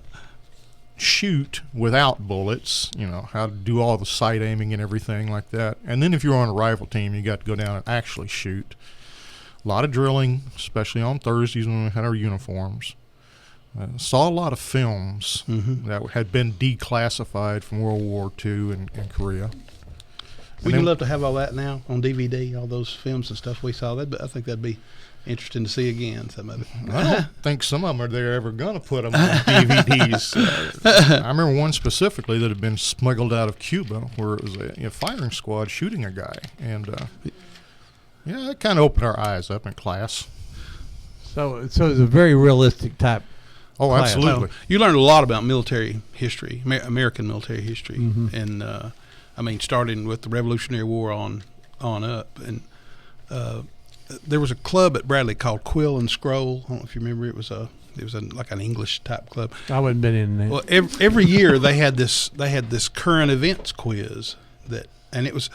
shoot without bullets, how to do all the sight aiming and everything like that. And then if you're on a rifle team, you got to go down and actually shoot. A lot of drilling, especially on Thursdays when we had our uniforms. Saw a lot of films that had been declassified from World War II and Korea. Would you love to have all that now on DVD, all those films and stuff we saw? I think that'd be interesting to see again, some of it. I don't think some of them they're ever going to put them on DVDs. I remember one specifically that had been smuggled out of Cuba where it was a firing squad shooting a guy. And, it kind of opened our eyes up in class. So it's a very realistic type. Oh, class. Absolutely. Well, you learned a lot about military history, American military history. And, starting with the Revolutionary War on up. And there was a club at Bradley called Quill and Scroll. I don't know if you remember. It was like an English type club. I wouldn't been in there. Well, every year they had this current events quiz and it was.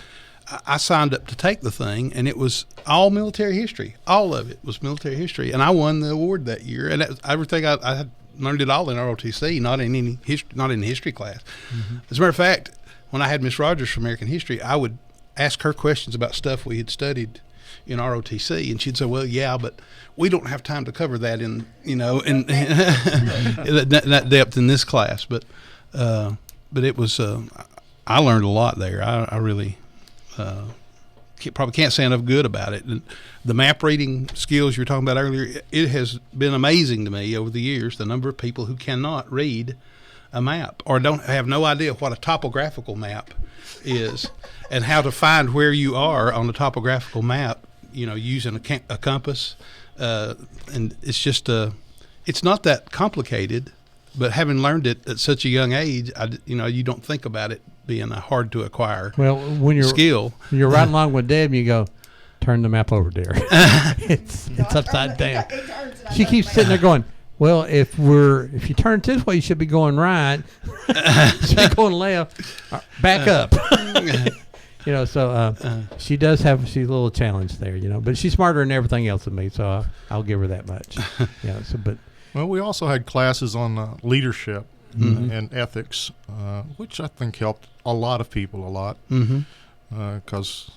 I signed up to take the thing, and it was all military history. All of it was military history, and I won the award that year. And everything I had learned it all in ROTC, not in the history class. As a matter of fact, when I had Miss Rogers from American History, I would ask her questions about stuff we had studied in ROTC, and she'd say, "Well, yeah, but we don't have time to cover that in that depth in this class." But it was I learned a lot there. I really probably can't say enough good about it. And the map reading skills you were talking about earlier, it has been amazing to me over the years, the number of people who cannot read a map or have no idea what a topographical map is and how to find where you are on the topographical map, using a compass. And it's just it's not that complicated, but having learned it at such a young age, you don't think about it being a hard to acquire when you're skill. You're right along with Deb, and you go, turn the map over, dear. it's upside down. She keeps sitting there going, well, if you turn it this way, you should be going right. You should be going left. Back up. She does have she's a little challenge there, but she's smarter than everything else than me, so I'll give her that much. Well, we also had classes on leadership and ethics, which I think helped a lot of people a lot. Because,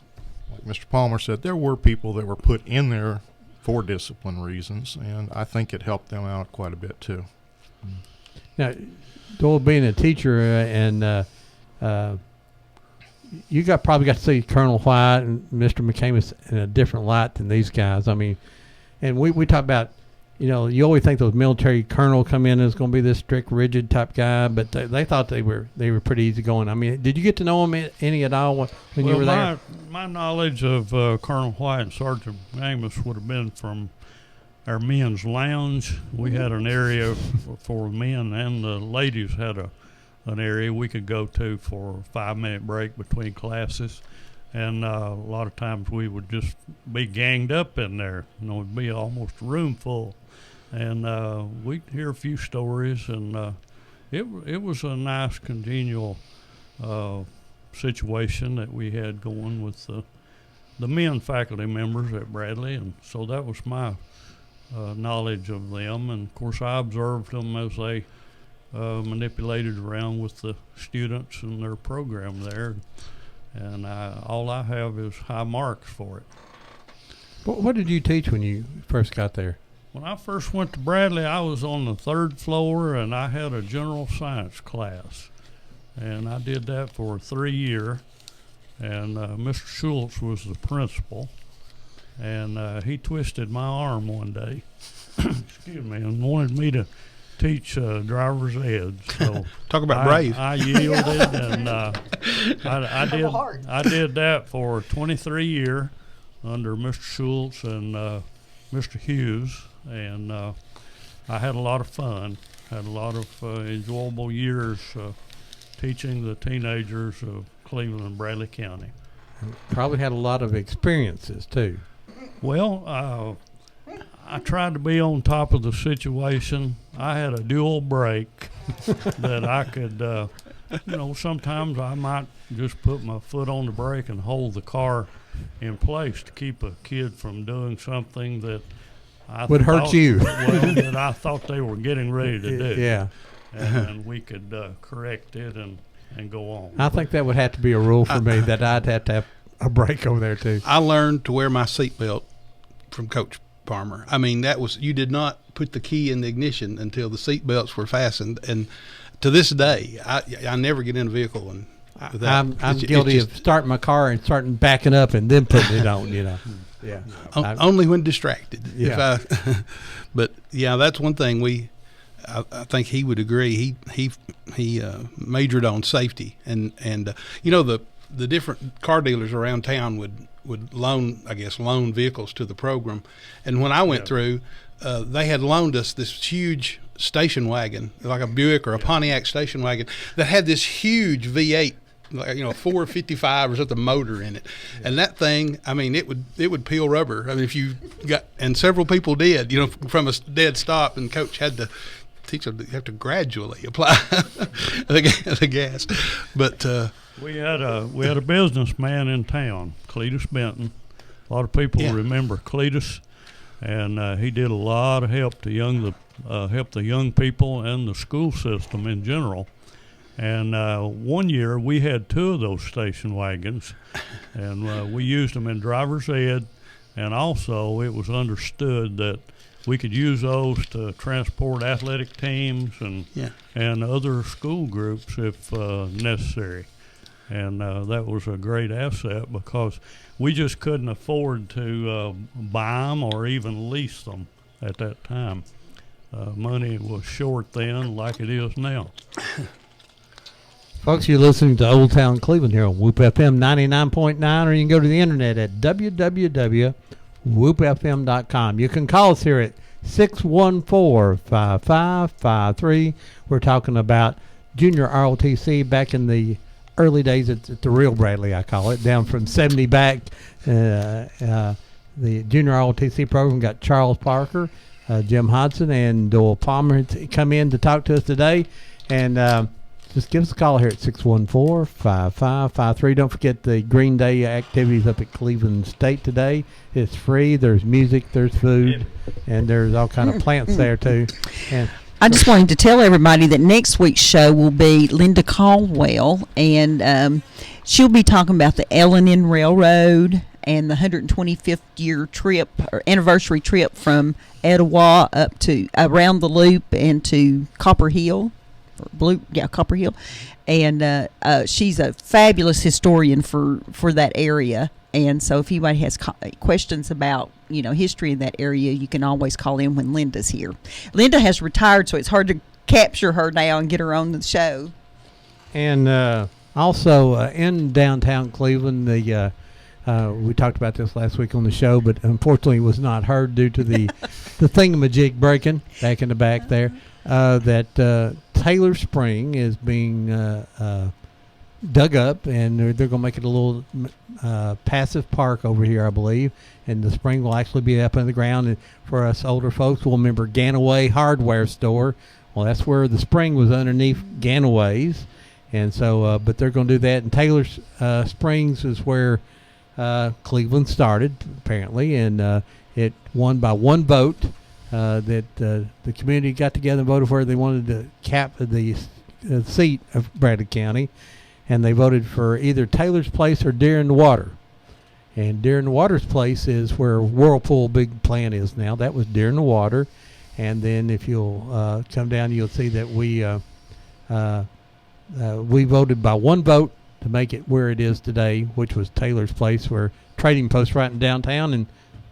like Mr. Palmer said, there were people that were put in there for discipline reasons, and I think it helped them out quite a bit too. Now, Doyle, being a teacher, and you probably got to see Colonel White and Mr. McCamus in a different light than these guys. I mean, and we talk about, you always think those military colonel come in as going to be this strict, rigid type guy, but they thought they were pretty easygoing. I mean, did you get to know them any at all when you were there? My knowledge of Colonel White and Sergeant Amos would have been from our men's lounge. We had an area for men, and the ladies had an area we could go to for a 5-minute break between classes. And a lot of times we would just be ganged up in there. It'd be almost a room full. And we'd hear a few stories, and it was a nice, congenial situation that we had going with the men faculty members at Bradley. And so that was my knowledge of them. And, of course, I observed them as they manipulated around with the students and their program there. And all I have is high marks for it. What did you teach when you first got there? When I first went to Bradley, I was on the 3rd floor, and I had a general science class. And I did that for 3 years. And Mr. Schultz was the principal. And he twisted my arm one day, excuse me, and wanted me to teach driver's ed. So talk about brave. I yielded, and I did that for 23 years under Mr. Schultz and Mr. Hughes, and I had a lot of fun. Had a lot of enjoyable years teaching the teenagers of Cleveland and Bradley County. Probably had a lot of experiences too. Well, I tried to be on top of the situation. I had a dual brake that I could, sometimes I might just put my foot on the brake and hold the car in place to keep a kid from doing something that would hurt you. That I thought they were getting ready to do. Yeah. And we could correct it and go on. I think that would have to be a rule for me, that I'd have to have a brake over there too. I learned to wear my seatbelt from Coach Palmer. I mean, you did not put the key in the ignition until the seat belts were fastened. And to this day, I never get in a vehicle and I'm guilty of starting my car and starting backing up and then putting it on. Yeah. Only when distracted. Yeah. But yeah, that's one thing I think he would agree. He majored on safety, and the different car dealers around town would loan vehicles to the program. And when I went through, they had loaned us this huge station wagon, like a Buick or a Pontiac station wagon, that had this huge V8, 455 or something motor in it. Yeah. And that thing, I mean, it would peel rubber. I mean, if you got, and several people did, from a dead stop, and Coach had to teach them, you have to gradually apply the gas. But we had a businessman in town, Cletus Benton. A lot of people remember Cletus, and he did a lot of help to help the young people and the school system in general. And one year we had 2 of those station wagons, and we used them in driver's ed, and also it was understood that we could use those to transport athletic teams and other school groups if necessary. And that was a great asset because we just couldn't afford to buy them or even lease them at that time. Money was short then like it is now. Folks, you're listening to Old Town Cleveland here on Whoop FM 99.9, or you can go to the internet at www.whoopfm.com. You can call us here at 614-5553. We're talking about junior ROTC back in the early days at the real Bradley, I call it, down from 70 back. The junior ROTC program got Charles Parker, Jim Hodson, and Doyle Palmer come in to talk to us today. And just give us a call here at 614-5553. Don't forget the Green Day activities up at Cleveland State today. It's free. There's music, there's food, and there's all kind of plants there too. And I just wanted to tell everybody that next week's show will be Linda Caldwell, and she'll be talking about the L&N Railroad and the 125th year trip or anniversary trip from Etowah up to around the Loop and to Copper Hill. Copper Hill, and she's a fabulous historian for that area. And so, if anybody has questions about history in that area, you can always call in when Linda's here. Linda has retired, so it's hard to capture her now and get her on the show. And also in downtown Cleveland, we talked about this last week on the show, but unfortunately it was not heard due to the thingamajig breaking back in the back there. That Taylor Spring is being dug up, and they're going to make it a little passive park over here, I believe. And the spring will actually be up in the ground. And for us older folks, we'll remember Ganaway Hardware Store. Well, that's where the spring was underneath Ganaway's. And so, but they're going to do that. And Taylor Springs is where Cleveland started, apparently, and it won by one vote. That the community got together and voted where they wanted to cap the seat of Bradley County, and they voted for either Taylor's Place or Deer in the Water. And Deer in the Water's place is where Whirlpool big plant is now. That was Deer in the Water. And then if you'll come down, you'll see that we voted by one vote to make it where it is today, which was Taylor's Place, where Trading Post right in downtown, and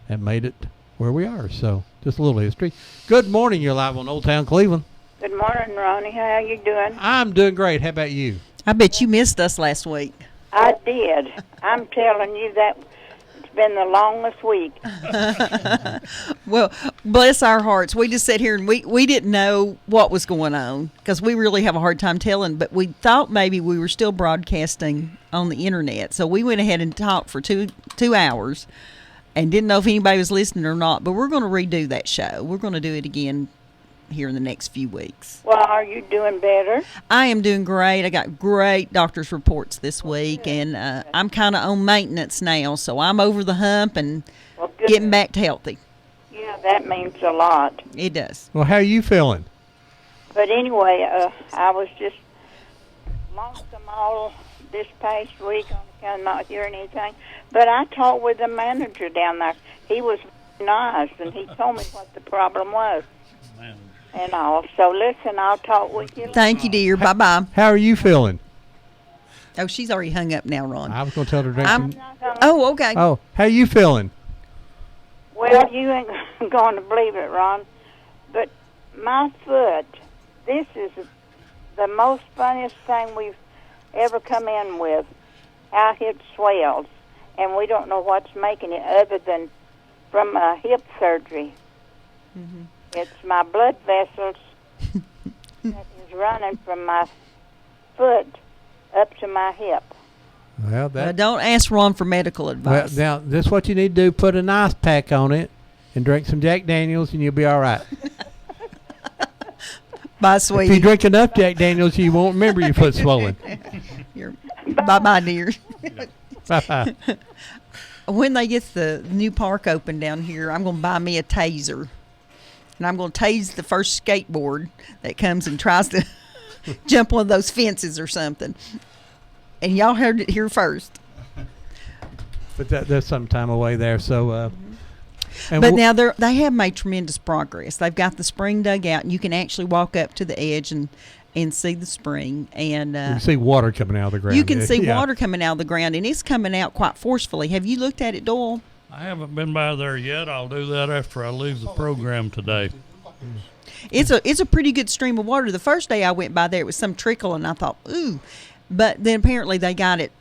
that made it where we are. So just a little history. Good morning. You're live on Old Town Cleveland. Good morning, Ronnie. How are you doing? I'm doing great. How about you? I bet you missed us last week. I did. I'm telling you that it's been the longest week. Well, bless our hearts. We just sat here and we didn't know what was going on because we really have a hard time telling, but we thought maybe we were still broadcasting on the internet. So we went ahead and talked for two hours and didn't know if anybody was listening or not. But we're going to redo that show. We're going to do it again here in the next few weeks. Well, are you doing better? I am doing great. I got great doctor's reports this week, and I'm kind of on maintenance now, so I'm over the hump and getting back to healthy. Yeah, that means a lot. It does. Well, how are you feeling? But anyway, I was just lost them all this past week on account of not hearing anything. But I talked with the manager down there. He was nice, and he told me what the problem was. And all. So listen, I'll talk with you later. Thank you, dear. Bye-bye. How are you feeling? Oh, she's already hung up now, Ron. I was going to tell her to drink some. Oh, okay. Oh, how are you feeling? Well, you ain't going to believe it, Ron. But my foot, this is the most funniest thing we've ever come in with. How it swells. And we don't know what's making it other than from hip surgery. Mm-hmm. It's my blood vessels that is running from my foot up to my hip. Well, don't ask Ron for medical advice. Well, now, this is what you need to do. Put an ice pack on it and drink some Jack Daniels, and you'll be all right. Bye, sweetie. If you drink enough Jack Daniels, you won't remember your foot swollen. Bye-bye, dear. Bye-bye. When they get the new park open down here, I'm going to buy me a taser. And I'm going to tase the first skateboard that comes and tries to jump one of those fences or something. And y'all heard it here first. But there's some time away there, so. And But now they have made tremendous progress. They've got the spring dug out, and you can actually walk up to the edge and see the spring. And you can see water coming out of the ground. You can see Yeah. water coming out of the ground, and it's coming out quite forcefully. Have you looked at it, Doyle? I haven't been by there yet. I'll do that after I leave the program today. It's a pretty good stream of water. The first day I went by there, it was some trickle, and I thought, ooh. But then apparently they got it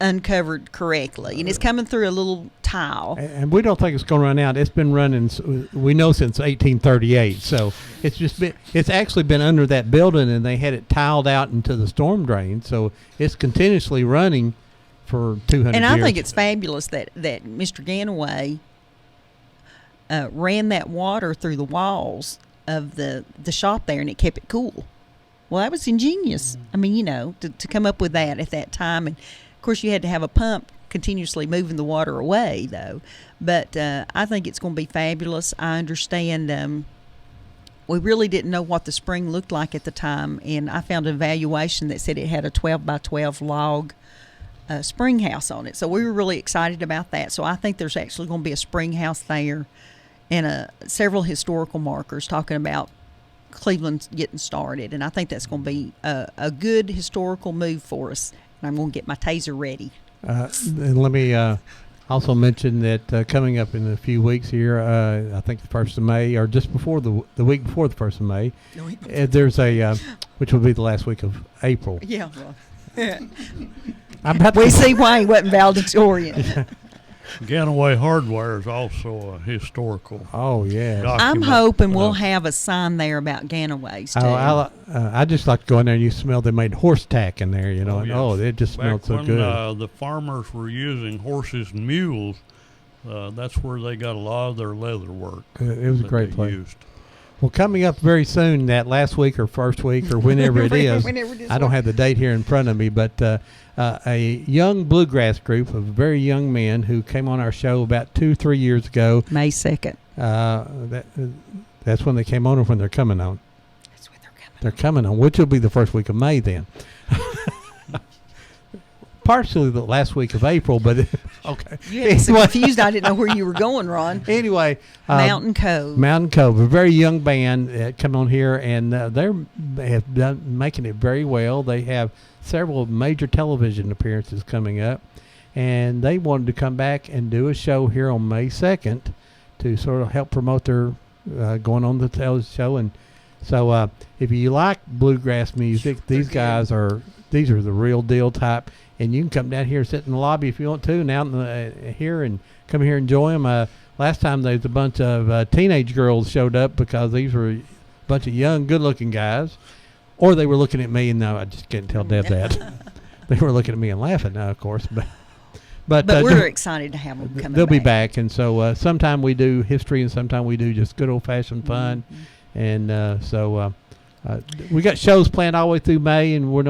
uncovered correctly, and it's coming through a little tile. And we don't think it's going to run out. It's been running, we know, since 1838. So it's actually been under that building, and they had it tiled out into the storm drain. So it's continuously running for 200 And years. I think it's fabulous that Mr. Ganaway ran that water through the walls of the shop there, and it kept it cool. Well, that was ingenious. I mean, to come up with that at that time. And, of course, you had to have a pump continuously moving the water away, though. But I think it's going to be fabulous. I understand we really didn't know what the spring looked like at the time, and I found an evaluation that said it had a 12 by 12 log spring house on it. So we were really excited about that. So I think there's actually going to be a spring house there and several historical markers talking about Cleveland getting started. And I think that's going to be a good historical move for us. And I'm going to get my taser ready. And let me also mention that coming up in a few weeks here, I think the 1st of May, or just before the week before the 1st of May, there's which will be the last week of April. Yeah. We see why he wasn't valedictorian. Ganaway Hardware is also a historical. Oh, yeah. I'm hoping we'll have a sign there about Ganaways, too. I just like to go in there and you smell they made horse tack in there, and it just smelled so good. When the farmers were using horses and mules, that's where they got a lot of their leather work. It was a great place. Used. Well, coming up very soon, that last week or first week or whenever it is, I don't have the date here in front of me, but a young bluegrass group of very young men who came on our show about 2-3 years ago. May 2nd. That's when they came on, or when they're coming on? That's when they're coming on, which will be the first week of May then. Partially the last week of April, but okay. You had me so confused. I didn't know where you were going, Ron. Anyway, Mountain Cove. Mountain Cove, a very young band come on here, and they have done making it very well. They have several major television appearances coming up, and they wanted to come back and do a show here on May 2nd to sort of help promote their going on the television show. And so, if you like bluegrass music, these are the real deal type. And you can come down here, sit in the lobby if you want to, and out here and come here and enjoy them. Last time there was a bunch of teenage girls showed up because these were a bunch of young, good-looking guys. Or they were looking at me, and no, I just can't tell Deb that. They were looking at me and laughing now, of course. But we're excited to have them coming They'll be back. And so sometime we do history, and sometime we do just good old-fashioned fun. Mm-hmm. And we got shows planned all the way through May, and we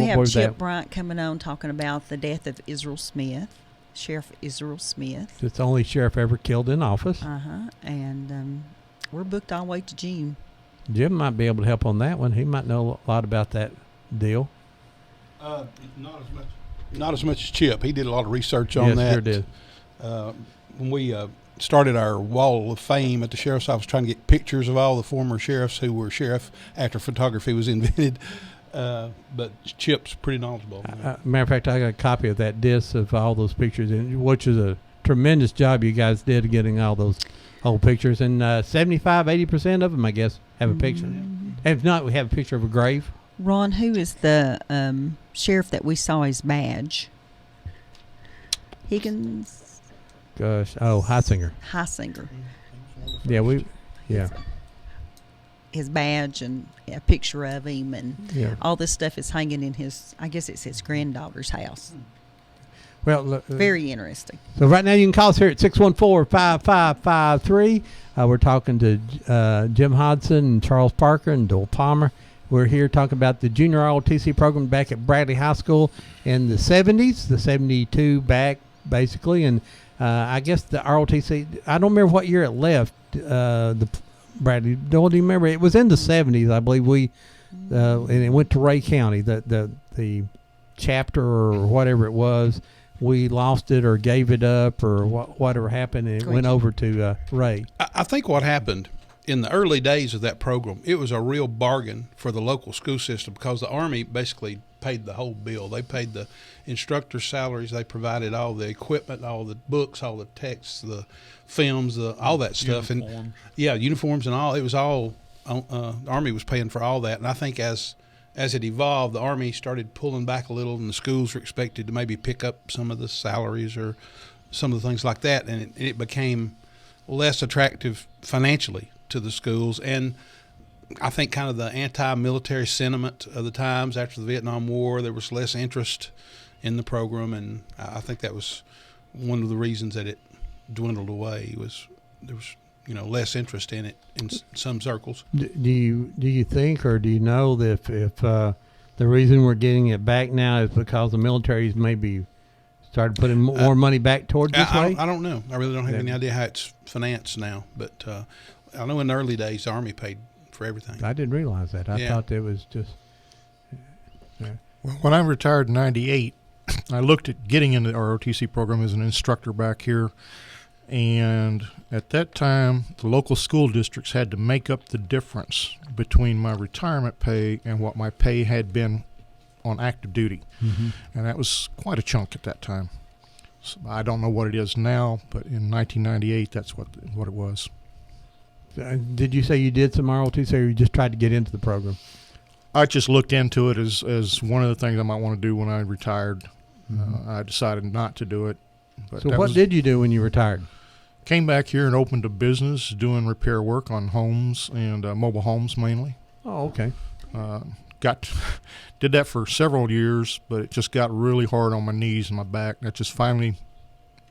have Chip Bryant coming on talking about the death of Israel Smith, Sheriff Israel Smith. It's the only sheriff ever killed in office. And we're booked all the way to June. Jim might be able to help on that one. He might know a lot about that deal. Not as much as Chip. He did a lot of research on that. Yes, sure did. When we started our wall of fame at the sheriff's office, trying to get pictures of all the former sheriffs who were sheriff after photography was invented. But Chip's pretty knowledgeable. Matter of fact, I got a copy of that disc of all those pictures, which is a tremendous job you guys did getting all those old pictures. And 75-80% of them, I guess, have a picture. And if not, we have a picture of a grave. Ron, who is the sheriff that we saw his badge? Higgins? Gosh. Oh, Heisinger. Yeah, his badge and a picture of him, and all this stuff is hanging in his, I guess it's his granddaughter's house. Well, very interesting. So right now you can call us here at 614-5553. We're talking to Jim Hodson and Charles Parker and Doyle Palmer. We're here talking about the junior ROTC program back at Bradley High School in the 70s, the 72 back basically. And I guess the ROTC, I don't remember what year it left, the Bradley. Don't you remember? It was in the 70s, I believe. We and it went to Ray County. The chapter or whatever it was, we lost it or gave it up or whatever happened, and it went over to Ray. I think what happened in the early days of that program, it was a real bargain for the local school system because the Army basically paid the whole bill. They paid the instructors' salaries. They provided all the equipment, all the books, all the texts, the films, all that stuff. Uniforms. And uniforms and all. It was all the Army was paying for all that. And I think as it evolved, the Army started pulling back a little, and the schools were expected to maybe pick up some of the salaries or some of the things like that, and it became less attractive financially to the schools. And I think kind of the anti-military sentiment of the times after the Vietnam War, there was less interest in the program, and I think that was one of the reasons that it dwindled away. There was less interest in it in some circles. Do you think, or do you know that if the reason we're getting it back now is because the military's maybe started putting more money back toward this way? I don't know. I really don't have any idea how it's financed now, but I know in the early days the Army paid for everything. I didn't realize that. I thought it was just. Well, when I retired in '98, I looked at getting into the ROTC program as an instructor back here. And at that time, the local school districts had to make up the difference between my retirement pay and what my pay had been on active duty. Mm-hmm. And that was quite a chunk at that time. So I don't know what it is now, but in 1998, that's what it was. Did you say you did some ROTC, or you just tried to get into the program? I just looked into it as one of the things I might want to do when I retired. Mm-hmm. I decided not to do it. But so what did you do when you retired? Came back here and opened a business doing repair work on homes and mobile homes mainly. Oh, okay. Did that for several years, but it just got really hard on my knees and my back. I just finally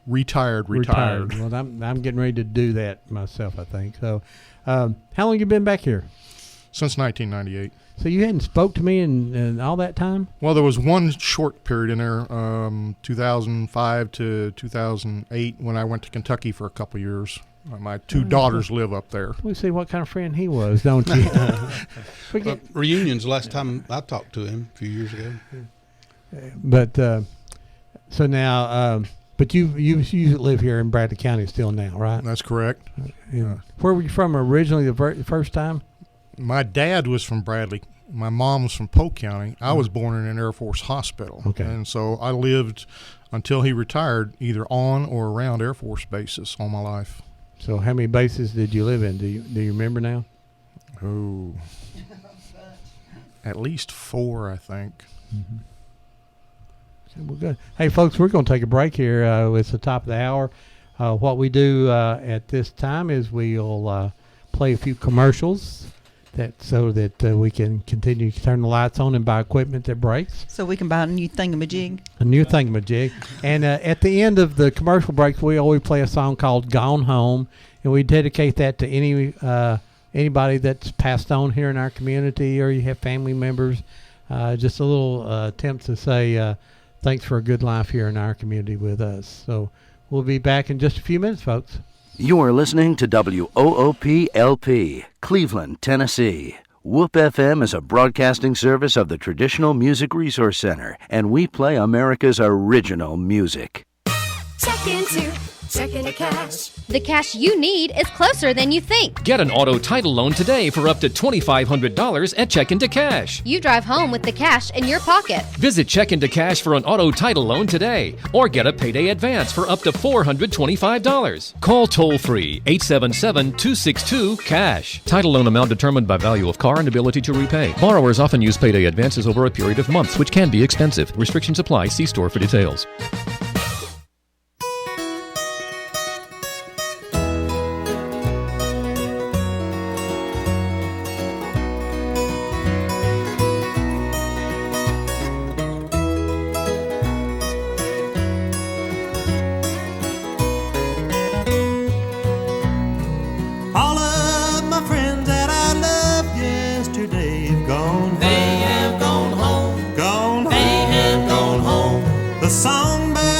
retired. Well, I'm getting ready to do that myself, I think. So, how long you been back here? Since 1998. So you hadn't spoke to me in all that time? Well, there was one short period in there, 2005 to 2008, when I went to Kentucky for a couple of years. My two daughters live up there. We see what kind of friend he was, don't you? Reunion's the last time I talked to him a few years ago. But so now, but you live here in Bradley County still now, right? That's correct. Where were you from originally the first time? My dad was from Bradley. My mom was from Polk County. I was born in an Air Force hospital. Okay. And so I lived until he retired either on or around Air Force bases all my life. So how many bases did you live in? Do you remember now? Oh, at least 4, I think. Mm-hmm. Okay, well, good. Hey, folks, we're going to take a break here. It's the top of the hour. What we do at this time is we'll play a few commercials so that we can continue to turn the lights on and buy equipment that breaks. So we can buy a new thingamajig. A new thingamajig. And at the end of the commercial breaks, we always play a song called Gone Home, and we dedicate that to anybody that's passed on here in our community, or you have family members. Just a little attempt to say thanks for a good life here in our community with us. So we'll be back in just a few minutes, folks. You are listening to WOOP-LP, Cleveland, Tennessee. WOOP FM is a broadcasting service of the Traditional Music Resource Center, and we play America's original music. Check into cash. The cash you need is closer than you think. Get an auto title loan today for up to $2,500 at Check Into Cash. You drive home with the cash in your pocket. Visit Check Into Cash for an auto title loan today, or get a payday advance for up to $425. Call toll-free 877-262-CASH. Title loan amount determined by value of car and ability to repay. Borrowers often use payday advances over a period of months, which can be expensive. Restrictions apply. See store for details. The songbird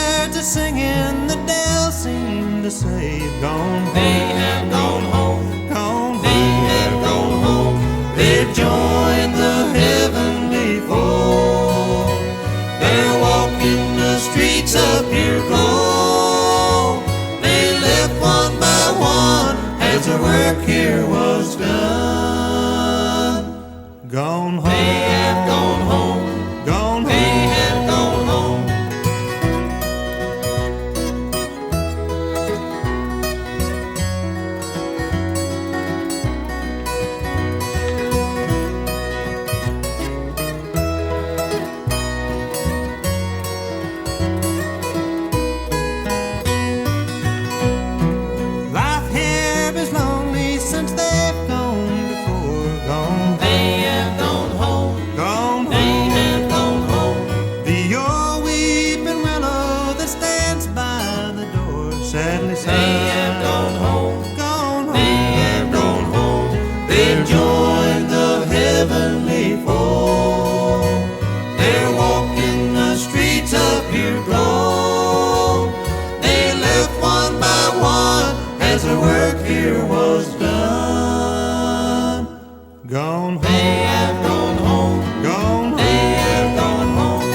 Gone home. They have gone home. Gone home. They have gone home.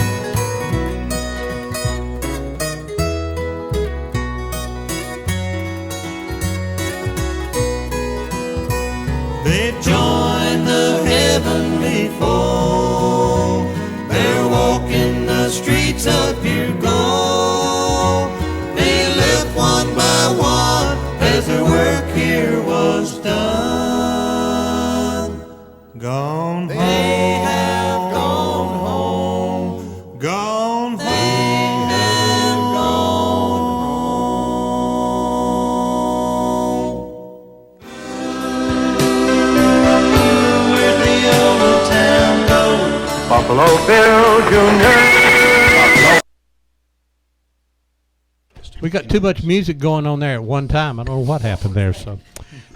They've joined the heavenly fold. They're walking the streets of pure gold. They left one by one as their work here was done. Gone home. They have gone home. Gone home. They have gone home. Where'd the old town go? Buffalo Bill Jr. We got too much music going on there at one time. I don't know what happened there. So,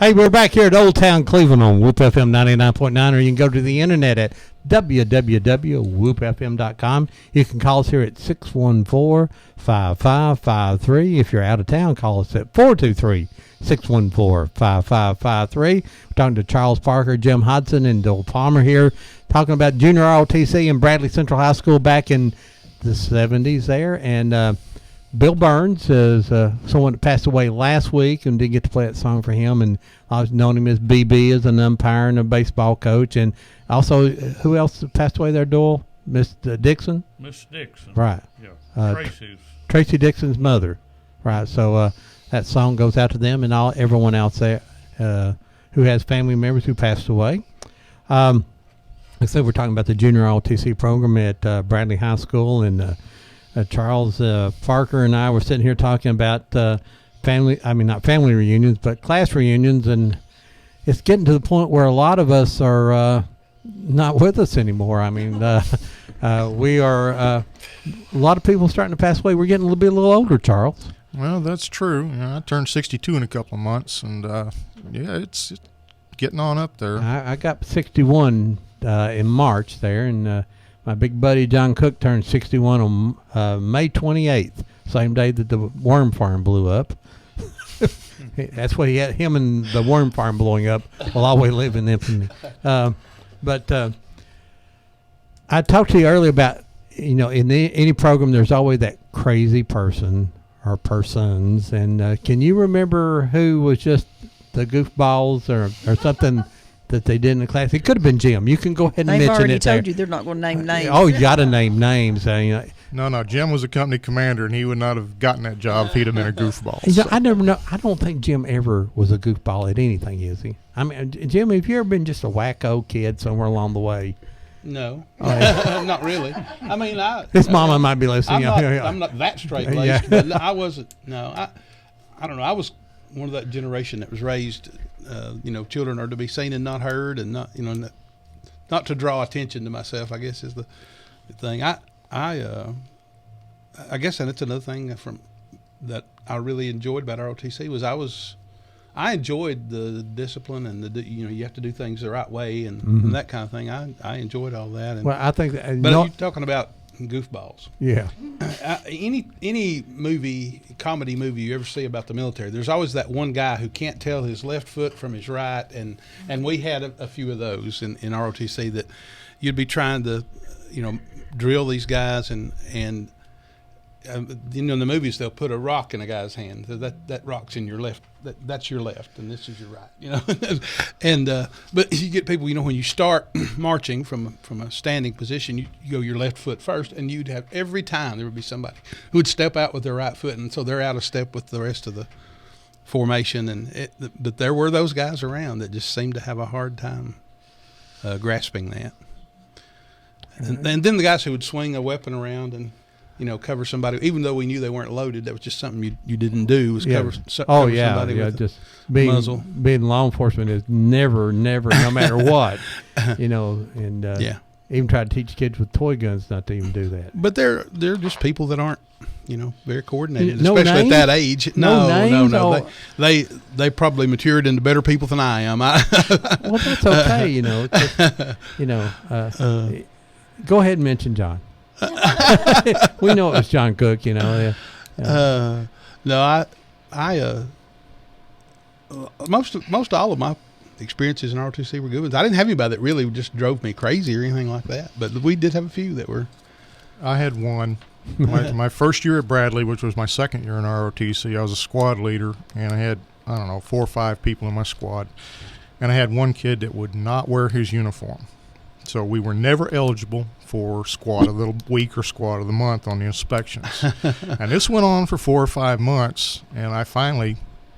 hey, we're back here at Old Town Cleveland on Whoop FM 99.9, or you can go to the internet at www.whoopfm.com. You can call us here at 614-5553. If you're out of town, call us at 423-614-5553. We're talking to Charles Parker, Jim Hodson, and Bill Palmer here, talking about junior ROTC and Bradley Central High School back in the 70s there. And Bill Burns is someone that passed away last week and didn't get to play that song for him. And I've known him as BB, as an umpire and a baseball coach. And also, who else passed away there, Doyle? Miss Dixon? Miss Dixon. Right. Yeah. Tracy's. Tracy Dixon's mother. Right. So that song goes out to them and everyone else there who has family members who passed away. Like I said, we're talking about the junior ROTC program at Bradley High School, and Charles Parker and I were sitting here talking about not family reunions, but class reunions, and it's getting to the point where a lot of us are not with us anymore. I mean, we are, a lot of people starting to pass away. We're getting a little older, Charles. Well, that's true. I turned 62 in a couple of months, and it's getting on up there. I got 61 in March there, and my big buddy John Cook turned 61 on May 28th, same day that the worm farm blew up. That's what he had, him and the worm farm blowing up will always live in infamy. But I talked to you earlier about, in any program there's always that crazy person or persons. And can you remember who was just the goofballs or something that they did in the class? It could have been Jim. You can go ahead and mention it. They've already told there. you they're not going to name names. Oh, you got to name names. No, Jim was a company commander, and he would not have gotten that job if he'd have been a goofball. I never know. I don't think Jim ever was a goofball at anything, is he? I mean, Jim, have you ever been just a wacko kid somewhere along the way? No, not really. I mean, his mama might be listening. I'm not that straight-laced, but I wasn't. No, I don't know. I was one of that generation that was raised. Children are to be seen and not heard, and not to draw attention to myself, I guess is the thing. I guess, and it's another thing that I really enjoyed about ROTC was I enjoyed the discipline and you have to do things the right way and that kind of thing. I enjoyed all that. And, well, I think that, but you're talking about goofballs. Yeah. Any comedy movie you ever see about the military, there's always that one guy who can't tell his left foot from his right, and we had a few of those in ROTC that you'd be trying to drill these guys and in the movies they'll put a rock in a guy's hand. That rock's in your left. That's your left, and this is your right. And but you get people. When you start marching from a standing position, you go your left foot first, and you'd have every time there would be somebody who would step out with their right foot, and so they're out of step with the rest of the formation. But there were those guys around that just seemed to have a hard time grasping that. And then the guys who would swing a weapon around and cover somebody, even though we knew they weren't loaded, that was just something you didn't do, was cover somebody with just a muzzle. Being law enforcement is never, no matter what, and even try to teach kids with toy guns not to even do that. But they're just people that aren't, very coordinated, No especially names? at that age. No names? Oh. They probably matured into better people than I am. Well, that's okay, go ahead and mention John. We know it was John Cook, No, most all of my experiences in ROTC were good ones. I didn't have anybody that really just drove me crazy or anything like that, but we did have a few that were. I had one. My first year at Bradley, which was my second year in ROTC, I was a squad leader, and I had, 4 or 5 people in my squad. And I had one kid that would not wear his uniform. So we were never eligible for squad of the week or squad of the month on the inspections. And this went on for 4 or 5 months, and I finally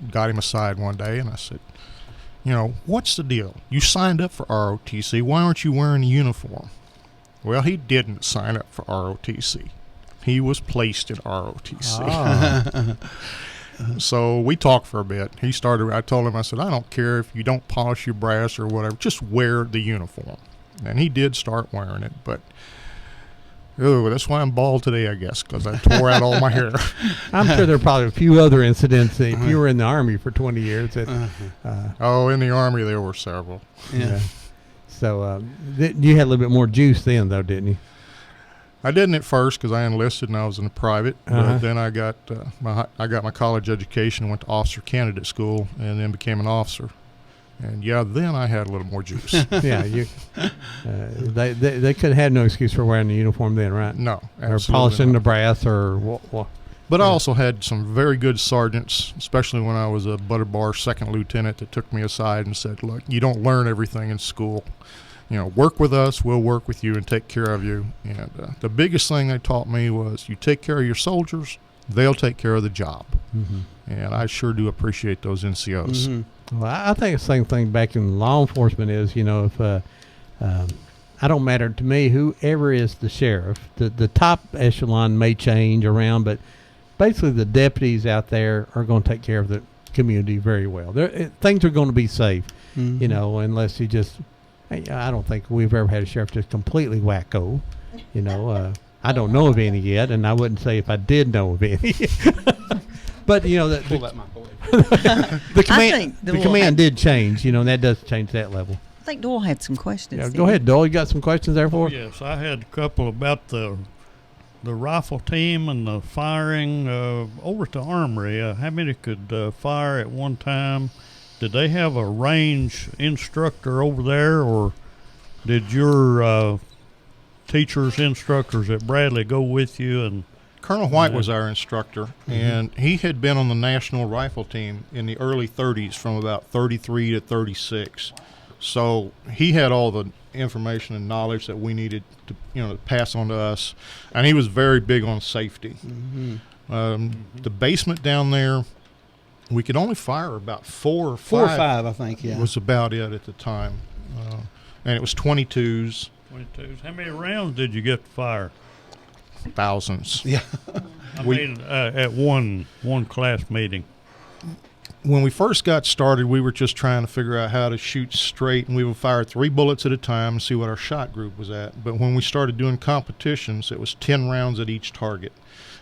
got him aside one day, and I said, what's the deal? You signed up for ROTC. Why aren't you wearing a uniform? Well, he didn't sign up for ROTC. He was placed in ROTC. Ah. So we talked for a bit. I told him, I said, I don't care if you don't polish your brass or whatever, just wear the uniform. And he did start wearing it, but that's why I'm bald today, I guess, because I tore out all my hair. I'm sure there are probably a few other incidents. If you were in the Army for 20 years. In the Army there were several. Yeah. So you had a little bit more juice then, though, didn't you? I didn't at first because I enlisted and I was in a private. But then I got my college education, went to officer candidate school, and then became an officer. And then I had a little more juice. Yeah, they could have had no excuse for wearing the uniform then, right? No, or polishing the brass or what. But I also had some very good sergeants, especially when I was a butter bar second lieutenant, that took me aside and said, look, you don't learn everything in school. Work with us, we'll work with you and take care of you. And the biggest thing they taught me was you take care of your soldiers, they'll take care of the job. Mm-hmm. And I sure do appreciate those NCOs. Mm-hmm. Well, I think the same thing back in law enforcement is, if I don't matter to me, whoever is the sheriff, the top echelon may change around, but basically the deputies out there are going to take care of the community very well. Things are going to be safe, unless you just, I don't think we've ever had a sheriff just completely wacko, I don't know of any yet, and I wouldn't say if I did know of any. But the command did change, and that does change that level. I think Doyle had some questions. Yeah, go ahead, Doyle. You got some questions there for us? Yes, I had a couple about the rifle team and the firing over at the armory. How many could fire at one time? Did they have a range instructor over there, or did your teachers, instructors at Bradley go with you? And Colonel White was our instructor, and he had been on the national rifle team in the early 30s from about 33 to 36. So he had all the information and knowledge that we needed to pass on to us, and he was very big on safety. The basement down there, we could only fire about 4 or 5. 4 or 5, I think, yeah. Was about it at the time. And it was 22s. 22s. How many rounds did you get to fire? Thousands. Yeah. I mean, at one class meeting. When we first got started, we were just trying to figure out how to shoot straight, and we would fire 3 bullets at a time and see what our shot group was at. But when we started doing competitions, it was 10 rounds at each target.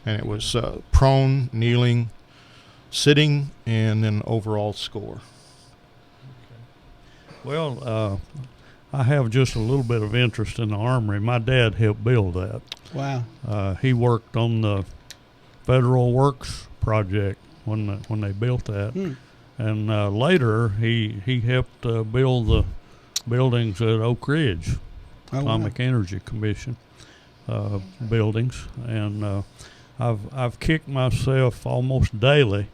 And it was prone, kneeling, sitting, and then overall score. Okay. Well, I have just a little bit of interest in the armory. My dad helped build that. Wow. He worked on the Federal Works project when they built that. And later he helped build the buildings at Oak Ridge, Atomic Energy Commission buildings. And I've kicked myself almost daily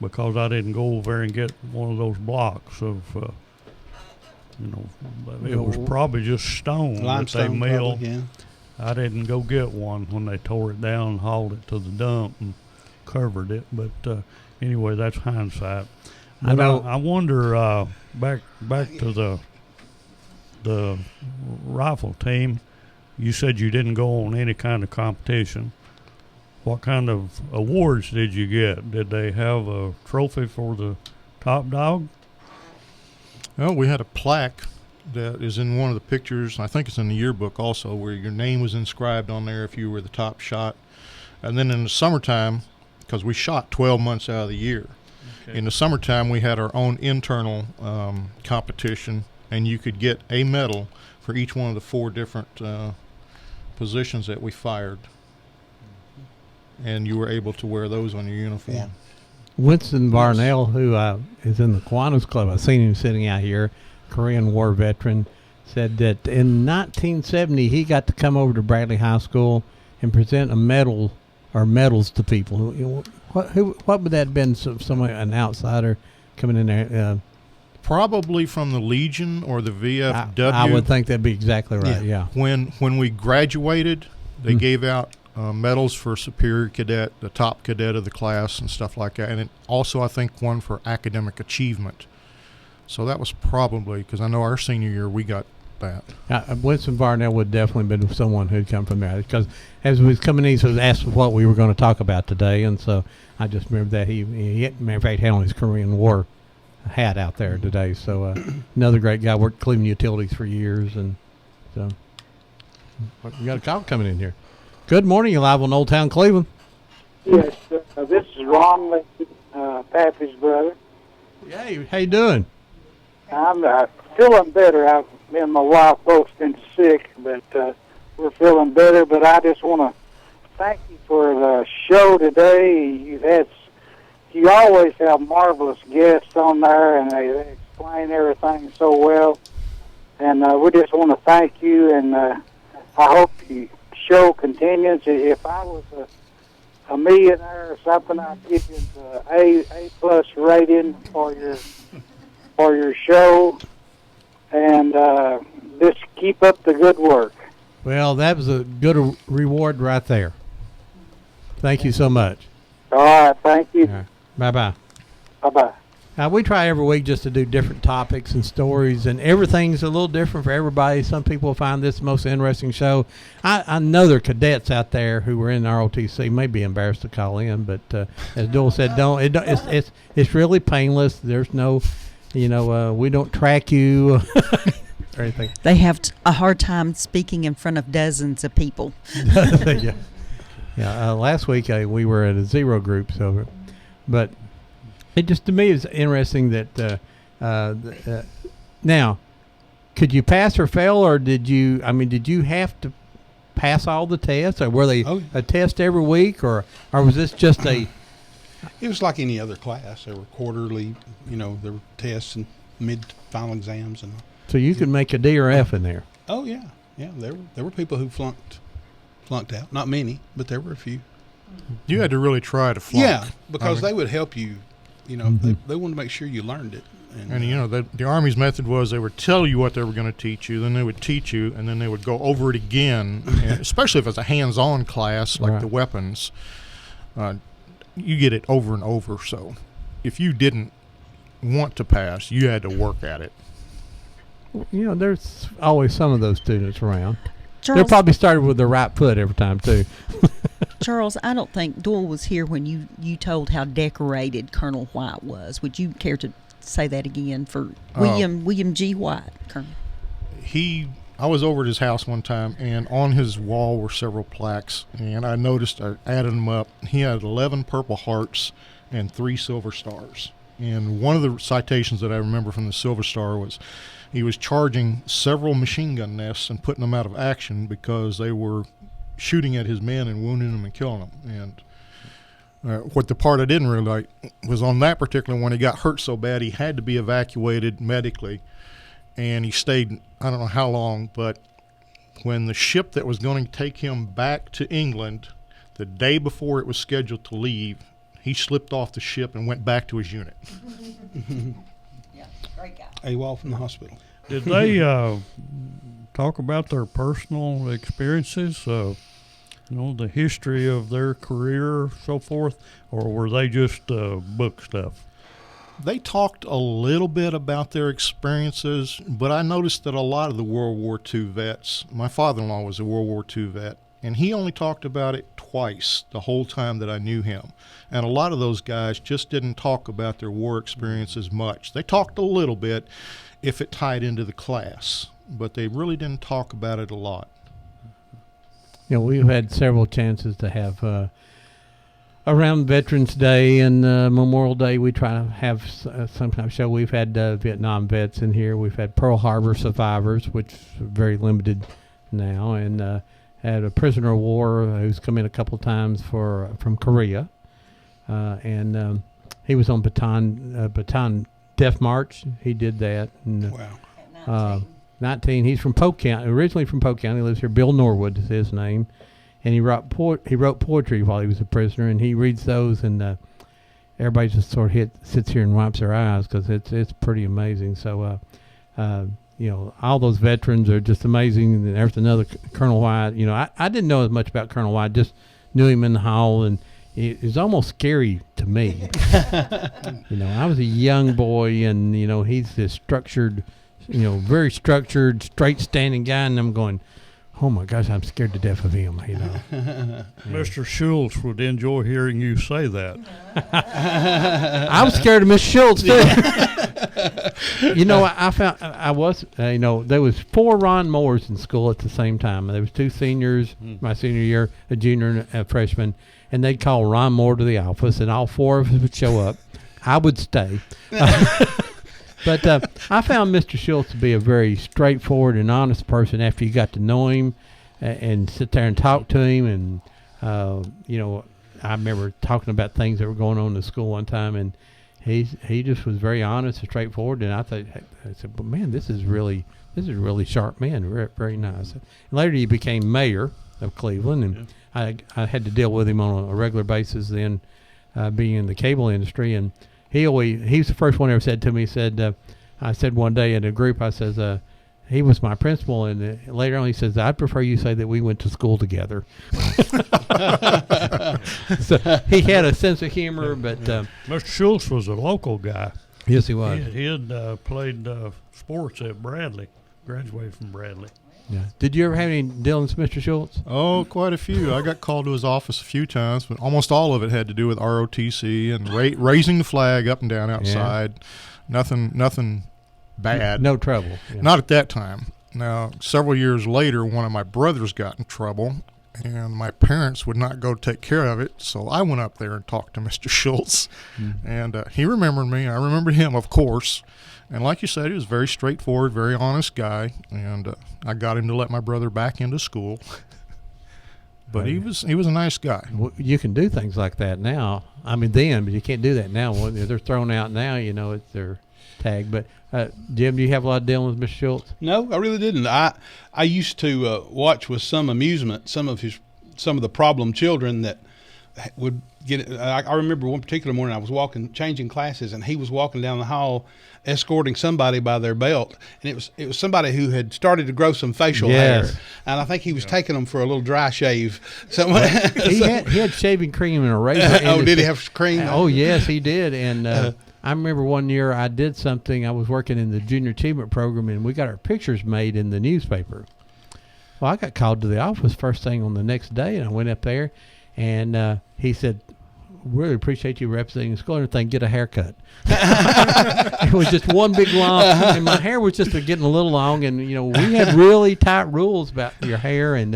because I didn't go over there and get one of those blocks of it was probably just stone that they milled. Yeah. I didn't go get one when they tore it down and hauled it to the dump and covered it. But anyway, that's hindsight. But I wonder, back to the rifle team, you said you didn't go on any kind of competition. What kind of awards did you get? Did they have a trophy for the top dog? Well, we had a plaque that is in one of the pictures. I think it's in the yearbook also, where your name was inscribed on there if you were the top shot. And then in the summertime, because we shot 12 months out of the year, in the summertime we had our own internal competition, and you could get a medal for each one of the 4 different positions that we fired. And you were able to wear those on your uniform. Yeah. Winston Barnell, who is in the Kiwanis Club, I've seen him sitting out here. Korean War veteran, said that in 1970 he got to come over to Bradley High School and present a medal or medals to people. What would that have been? Someone, an outsider coming in there? Probably from the Legion or the VFW. I would think that'd be exactly right. Yeah. When we graduated, they gave out medals for superior cadet, the top cadet of the class, and stuff like that. And it also, I think, one for academic achievement. So that was probably, because I know our senior year we got that. Winston Varnell would definitely been someone who'd come from there, because as we was coming in, he was asked what we were going to talk about today, and so I just remember that he matter of fact, had on his Korean War hat out there today. So another great guy, worked Cleveland Utilities for years, and so we got a call coming in here. Good morning, you're live on Old Town Cleveland. Yes, this is Ron Lee, Pappy's brother. Hey, how you doing? I'm feeling better. Me and my wife both been sick, but we're feeling better. But I just want to thank you for the show today. You always have marvelous guests on there, and they explain everything so well. And we just want to thank you, and I hope the show continues. If I was a millionaire or something, I'd give you the A+ rating for your show, and just keep up the good work. Well, that was a good reward right there. Thank you so much. All right, thank you. All right. Bye-bye. Bye-bye. We try every week just to do different topics and stories, and everything's a little different for everybody. Some people find this the most interesting show. I know there are cadets out there who were in ROTC, may be embarrassed to call in, but as Joel said, it's really painless. There's no, we don't track you or anything. They have a hard time speaking in front of dozens of people. Yeah. Last week we were at a zero group, but it just, to me, is interesting that now, could you pass or fail, or did you have to pass all the tests, or were they a test every week, or was this just a? It was like any other class. There were quarterly, there were tests and mid-final exams, and. So you could make a D or F in there. Oh yeah. There were people who flunked out. Not many, but there were a few. You had to really try to flunk. Yeah, because they would help you. They wanted to make sure you learned it. And the Army's method was they would tell you what they were going to teach you, then they would teach you, and then they would go over it again. And especially if it's a hands-on class like the weapons, you get it over and over. So if you didn't want to pass, you had to work at it. There's always some of those students around. Charles, they probably started with their right foot every time too. Charles, I don't think Doyle was here when you told how decorated Colonel White was. Would you care to say that again for William G. White, Colonel? I was over at his house one time, and on his wall were several plaques, and I noticed, I added them up. He had 11 Purple Hearts and 3 Silver Stars. And one of the citations that I remember from the Silver Star was he was charging several machine gun nests and putting them out of action because they were shooting at his men and wounding them and killing them. And what the part I didn't really like was on that particular one, he got hurt so bad he had to be evacuated medically, and he stayed, I don't know how long, but when the ship that was going to take him back to England, the day before it was scheduled to leave, he slipped off the ship and went back to his unit. Yeah, great guy. AWOL from the hospital. Did they talk about their personal experiences, the history of their career, so forth, or were they just book stuff? They talked a little bit about their experiences, but I noticed that a lot of the World War II vets, my father-in-law was a World War II vet, and he only talked about it twice the whole time that I knew him. And a lot of those guys just didn't talk about their war experiences much. They talked a little bit if it tied into the class, but they really didn't talk about it a lot. We've had several chances to have around Veterans Day and Memorial Day. We try to have some kind of show. We've had Vietnam vets in here. We've had Pearl Harbor survivors, which are very limited now, and had a prisoner of war who's come in a couple of times from Korea, and he was on Bataan Death March. He did that. And, wow. 19. He's from Polk County, originally from Polk County. He lives here. Bill Norwood is his name, and he wrote poetry while he was a prisoner, and he reads those, and everybody just sort of sits here and wipes their eyes because it's pretty amazing. So, all those veterans are just amazing. And there's another Colonel White. I didn't know as much about Colonel White, just knew him in the hall, and it was almost scary to me. I was a young boy, and he's this structured, very structured, straight standing guy, and I'm going, oh my gosh, I'm scared to death of him. Mr. Schultz would enjoy hearing you say that. I was scared of Miss Schultz too. I found I was there was 4 Ron Moores in school at the same time. There was 2 seniors my senior year, a junior and a freshman, and they'd call Ron Moore to the office, and all 4 of us would show up. I would stay. But I found Mr. Schultz to be a very straightforward and honest person after you got to know him and sit there and talk to him. And, I remember talking about things that were going on in the school one time, and he just was very honest and straightforward. And I said, well, man, this is really sharp man, very, very nice. And later he became mayor of Cleveland, and I had to deal with him on a regular basis then, being in the cable industry. And he was the first one who ever said to me, I said one day in a group, I says, he was my principal, and later on he says, I'd prefer you say that we went to school together. So he had a sense of humor, but... Mr. Schultz was a local guy. Yes, he was. He had played sports at Bradley, graduated from Bradley. Yeah. Did you ever have any dealings with Mr. Schultz? Oh, quite a few. I got called to his office a few times, but almost all of it had to do with ROTC and raising the flag up and down outside. Yeah. Nothing bad. No trouble. Yeah. Not at that time. Now, several years later, one of my brothers got in trouble, and my parents would not go take care of it, so I went up there and talked to Mr. Schultz, and he remembered me. I remembered him, of course. And like you said, he was a very straightforward, very honest guy, and I got him to let my brother back into school. But he was a nice guy. Well, you can do things like that now. I mean, then, but you can't do that now. When they're thrown out now, it's their tag. But Jim, do you have a lot of dealing with Mr. Schultz? No, I really didn't. I used to watch with some amusement some of the problem children that would get. I remember one particular morning I was changing classes, and he was walking down the hall, escorting somebody by their belt, and it was somebody who had started to grow some facial hair, and I think he was taking them for a little dry shave. He had shaving cream and a razor. Oh, did he have cream? Oh, yes, he did. And I remember one year I did something. I was working in the junior achievement program, and we got our pictures made in the newspaper. Well, I got called to the office first thing on the next day, and I went up there, and he said, really appreciate you representing the school and everything. Get a haircut. It was just one big long, and my hair was just getting a little long, and we had really tight rules about your hair. And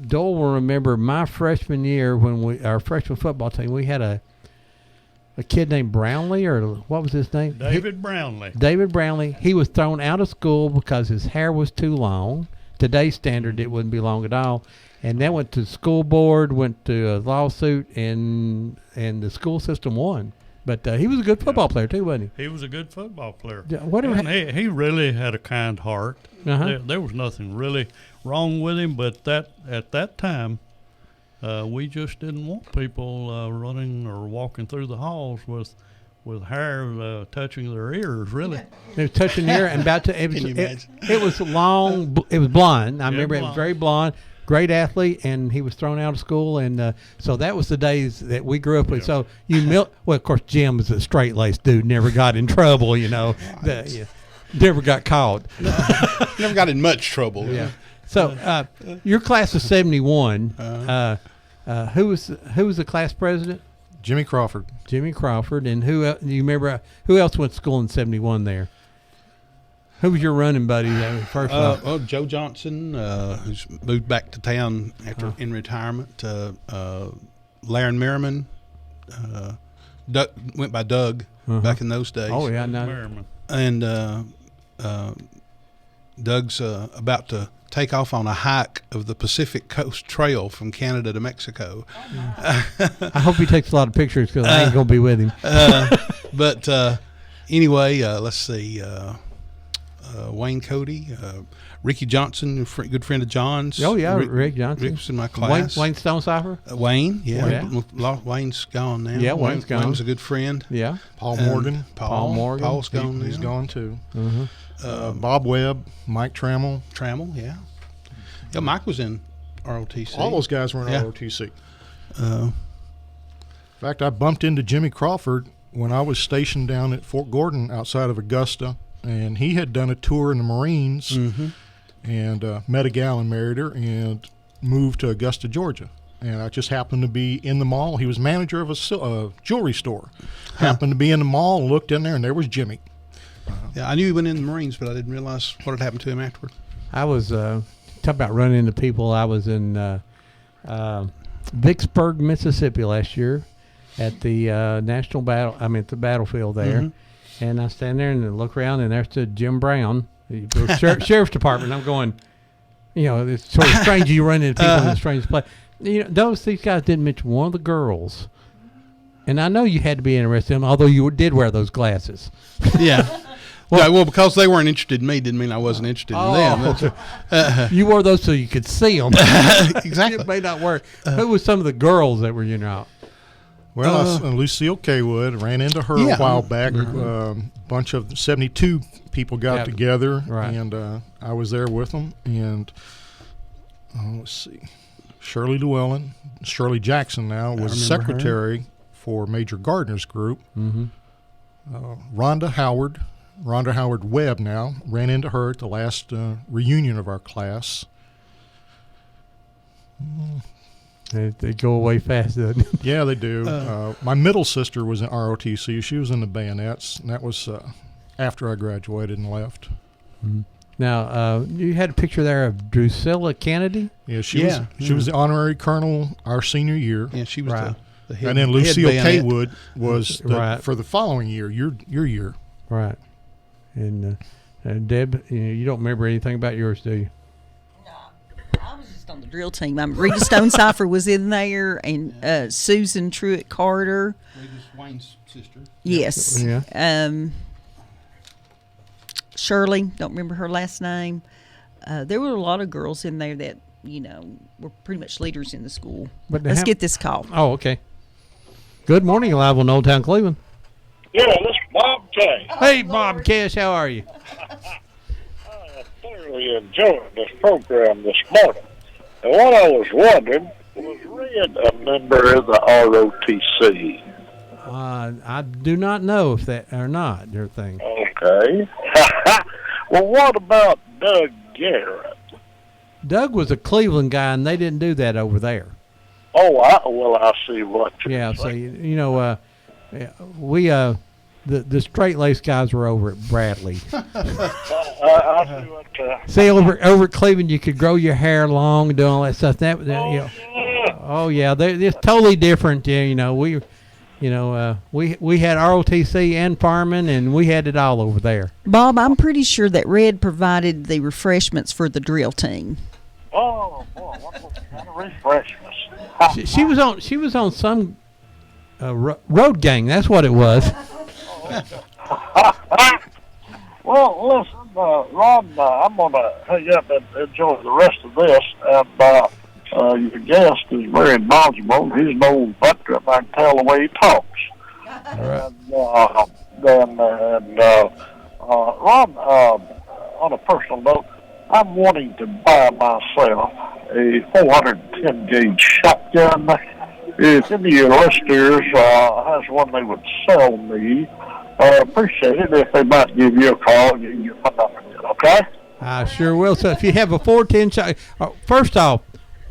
Dole will remember my freshman year when our freshman football team, we had a kid named Brownlee, or what was his name? David Brownlee. David Brownlee. He was thrown out of school because his hair was too long. Today's standard, it wouldn't be long at all. And that went to the school board, went to a lawsuit, and the school system won. But he was a good football player too, wasn't he? He was a good football player. He really had a kind heart. There was nothing really wrong with him, but at that time, we just didn't want people running or walking through the halls with hair touching their ears, really. It was touching their ear and about to. It was long. It was blonde. I remember it was very blonde. Great athlete, and he was thrown out of school, and so that was the days that we grew up with. So well, of course, Jim was a straight-laced dude, never got in trouble, never got caught. Never got in much trouble. Yeah. So your class of 71. Who was the class president? Jimmy Crawford. Jimmy Crawford, and do you remember who else went to school in 71 there? Who was your running buddy first off? Oh, Joe Johnson, who's moved back to town in retirement. Laren Merriman, went by Doug back in those days. Oh, yeah, no. Merriman. And Doug's about to take off on a hike of the Pacific Coast Trail from Canada to Mexico. I hope he takes a lot of pictures because I ain't going to be with him. But anyway, let's see. Wayne Cody, Ricky Johnson, good friend of John's. Oh yeah, Rick Johnson. Rick's in my class. Wayne Stonecipher. Wayne, yeah. Yeah. Wayne's gone now. Yeah, Wayne's gone. Wayne's a good friend. Yeah. Paul Morgan. Paul Morgan. Paul's gone now. He's gone too. Bob Webb, Mike Trammell. Yeah. Yeah, Mike was in ROTC. All those guys were in Yeah. ROTC. In fact, I bumped into Jimmy Crawford when I was stationed down at Fort Gordon outside of Augusta, and he had done a tour in the Marines and met a gal and married her and moved to Augusta, Georgia. And I just happened to be in the mall. He was manager of a jewelry store. Happened to be in the mall, looked in there, and there was Jimmy. Yeah, I knew he went in the Marines, but I didn't realize what had happened to him afterward. I was talk about running into people. I was in Vicksburg, Mississippi last year at the national battle. I mean, at the battlefield there, and I stand there and look around, and there stood Jim Brown, the sheriff's department. I'm going, it's sort of strange you run into people in the strangest place. These guys didn't mention one of the girls, and I know you had to be interested in them, although you did wear those glasses. Yeah. Well, because they weren't interested in me didn't mean I wasn't interested in them. You wore those so you could see them. Exactly. It may not work. Who was some of the girls that were out? Well, Lucille Kaywood, ran into her a while back. A bunch of 72 people got together, and I was there with them. And let's see, Shirley Llewellyn, Shirley Jackson now was secretary for Major Gardner's group. Rhonda Howard Webb now, ran into her at the last reunion of our class. They go away fast, doesn't it? Yeah, they do. My middle sister was in ROTC. She was in the Bayonets, and that was after I graduated and left. Now, you had a picture there of Drusilla Kennedy? Yeah, she was the honorary colonel our senior year. Yeah, she was the head. And then Lucille Kaywood was Right. for the following year, your year. Right. And Deb, you don't remember anything about yours, do you? I was just on the drill team. Rita Stonecipher was in there, and Susan Truitt Carter. Rita's Wayne's sister. Yes. Yeah. Shirley, don't remember her last name. There were a lot of girls in there that, were pretty much leaders in the school. But let's get this call. Oh, okay. Good morning, live on Old Town Cleveland. Yeah, this is Bob Cash. Hey, Bob Cash, how are you? I thoroughly enjoyed this program this morning. And what I was wondering, was Red a member of the ROTC? I do not know if that or not, their thing. Okay. Well, what about Doug Garrett? Doug was a Cleveland guy, and they didn't do that over there. Oh, I see what you're saying. We the straight-laced guys were over at Bradley. I see what See, over at Cleveland, you could grow your hair long and do all that stuff. They're totally different. Yeah, we had ROTC and firemen, and we had it all over there. Bob, I'm pretty sure that Red provided the refreshments for the drill team. Oh, boy, what kind of refreshments? She was on some road gang. That's what it was. Well, listen, Ron, I'm going to hang up and enjoy the rest of this. And your guest is very knowledgeable. He's an old veteran. I can tell the way he talks. Ron, on a personal note, I'm wanting to buy myself a 410 gauge shotgun. If any of your listeners has one they would sell me, appreciate it if they might give you a call and you can get my number, okay? I sure will. So if you have a 410 shot, first off,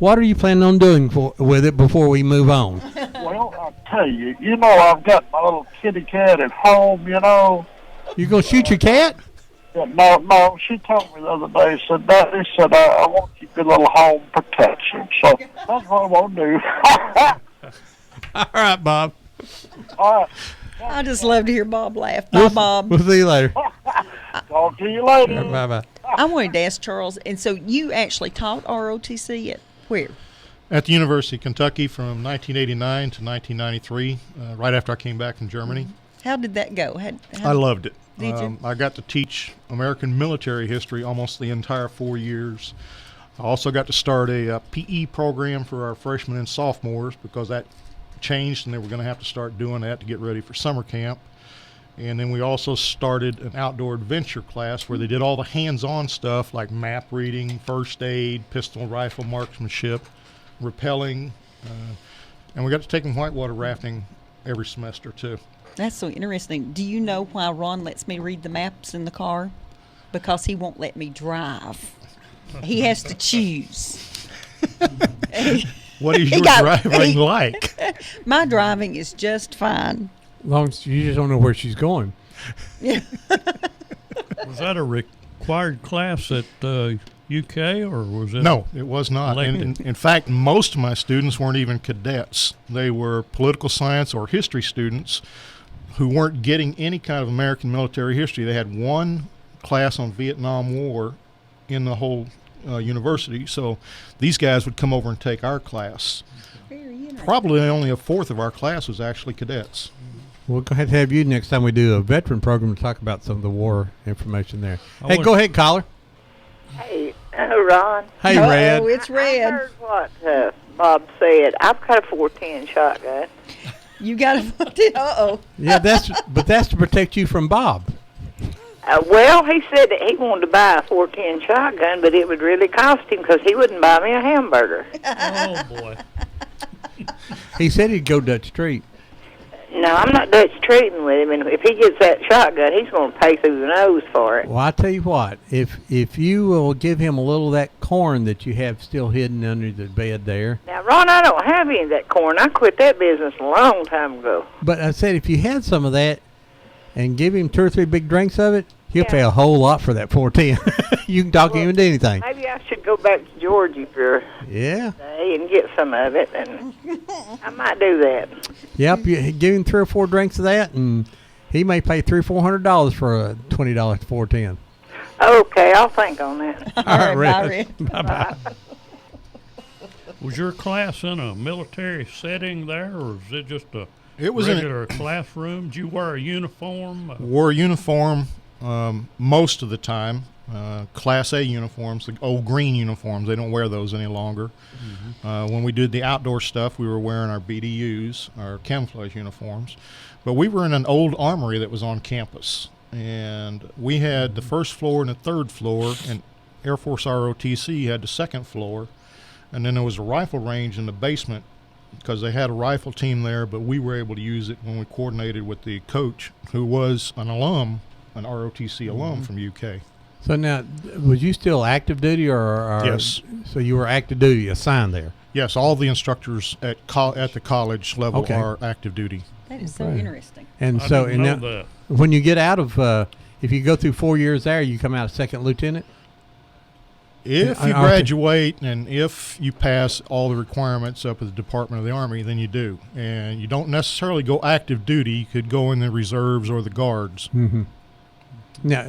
what are you planning on doing with it before we move on? Well, I'll tell you, I've got my little kitty cat at home, You gonna shoot your cat? Yeah, no, she told me the other day, Daddy, I want to keep your little home protection. So that's what I want to do. All right, Bob. All right. I just love to hear Bob laugh. Bye, Bob. We'll see you later. Talk to you later. Bye-bye. I wanted to ask Charles, and so you actually taught ROTC at where? At the University of Kentucky from 1989 to 1993, right after I came back from Germany. How did that go? I loved it. Did you? I got to teach American military history almost the entire 4 years. I also got to start a PE program for our freshmen and sophomores because that changed and they were going to have to start doing that to get ready for summer camp. And then we also started an outdoor adventure class where they did all the hands-on stuff like map reading, first aid, pistol and rifle marksmanship, rappelling, and we got to take them whitewater rafting every semester too. That's so interesting. Do you know why Ron lets me read the maps in the car? Because he won't let me drive. He has to choose. What is your driving like? My driving is just fine. As long as you just don't know where she's going. Yeah. Was that a required class at UK, or was it? No, it was not. In fact, most of my students weren't even cadets. They were political science or history students who weren't getting any kind of American military history. They had one class on Vietnam War in the whole university. So these guys would come over and take our class. Probably only a fourth of our class was actually cadets. We'll go ahead and have you next time we do a veteran program to talk about some of the war information there. Hey, go ahead, caller. Hey, Ron. Hey, Red. Oh, it's Red. I heard what Bob said. I've got a 410 shotgun. You got a 410? Uh-oh. Yeah, that's to protect you from Bob. Well, he said that he wanted to buy a 410 shotgun, but it would really cost him because he wouldn't buy me a hamburger. Oh, boy. He said he'd go Dutch Street. No, I'm not Dutch treating with him, and if he gets that shotgun, he's going to pay through the nose for it. Well, I tell you what, if you will give him a little of that corn that you have still hidden under the bed there. Now, Ron, I don't have any of that corn. I quit that business a long time ago. But I said if you had some of that and give him 2 or 3 big drinks of it, he'll pay a whole lot for that 410. You can talk him into anything. Maybe I should go back to Georgia for Yeah. day and get some of it, and I might do that. Yep, you give him 3 or 4 drinks of that, and he may pay $300-400 for a $20 410. Okay, I'll think on that. All right, bye, Red. Red. Bye-bye. Was your class in a military setting there, or was it just a It was regular classroom? Did you wear a uniform? Wore a uniform most of the time. Class A uniforms, the old green uniforms. They don't wear those any longer. When we did the outdoor stuff, we were wearing our BDUs, our camouflage uniforms. But we were in an old armory that was on campus. And we had the first floor and the third floor, and Air Force ROTC had the second floor. And then there was a rifle range in the basement because they had a rifle team there, but we were able to use it when we coordinated with the coach, who was an alum, an ROTC alum from UK. So now, was you still active duty, or Yes. So you were active duty assigned there? Yes, all the instructors at the college level Okay. are active duty. That is so Right. interesting. And I so, didn't and know now, that. when you get out of, if you go through 4 years there, you come out second lieutenant. If you Okay. graduate and if you pass all the requirements up at the Department of the Army, then you do. And you don't necessarily go active duty. You could go in the reserves or the guards. Mm-hmm. Now,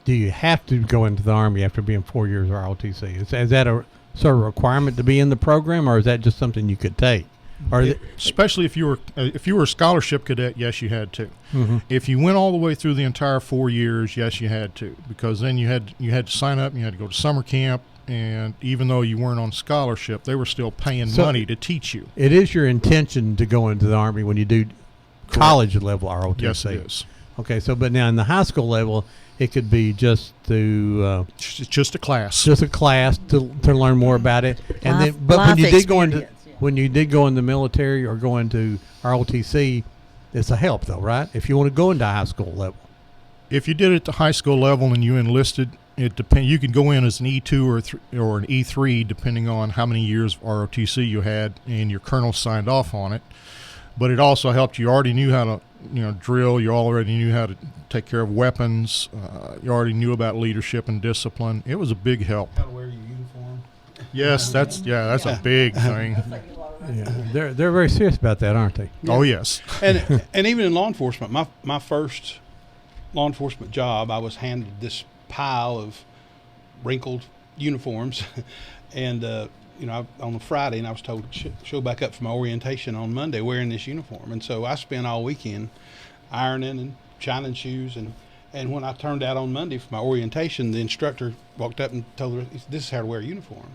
do you have to go into the Army after being 4 years ROTC? Is that a sort of requirement to be in the program, or is that just something you could take? Or Especially if you were a scholarship cadet, yes, you had to. Mhm. If you went all the way through the entire 4 years, yes, you had to, because then you had to sign up and you had to go to summer camp. And even though you weren't on scholarship, they were still paying So money to teach you. it is your intention to go into the Army when you do college level ROTC? Yes, it is. Okay, so but now in the high school level, it could be just to just a class, to learn more about it. And then, but when you did go into the military or go into ROTC, it's a help though, right? If you want to go into high school level. If you did it at the high school level and you enlisted, it depend. You could go in as an E2 or an E3, depending on how many years of ROTC you had and your colonel signed off on it. But it also helped. You already knew how to, drill. You already knew how to take care of weapons. You already knew about leadership and discipline. It was a big help. How to wear your uniform. Yes, that's a big thing. Yeah, they're very serious about that, aren't they? Oh yes. and even in law enforcement, my first law enforcement job, I was handed this pile of wrinkled uniforms, and on a Friday, and I was told to show back up for my orientation on Monday wearing this uniform, and so I spent all weekend ironing and shining shoes. And when I turned out on Monday for my orientation, the instructor walked up and told her, "This is how to wear a uniform."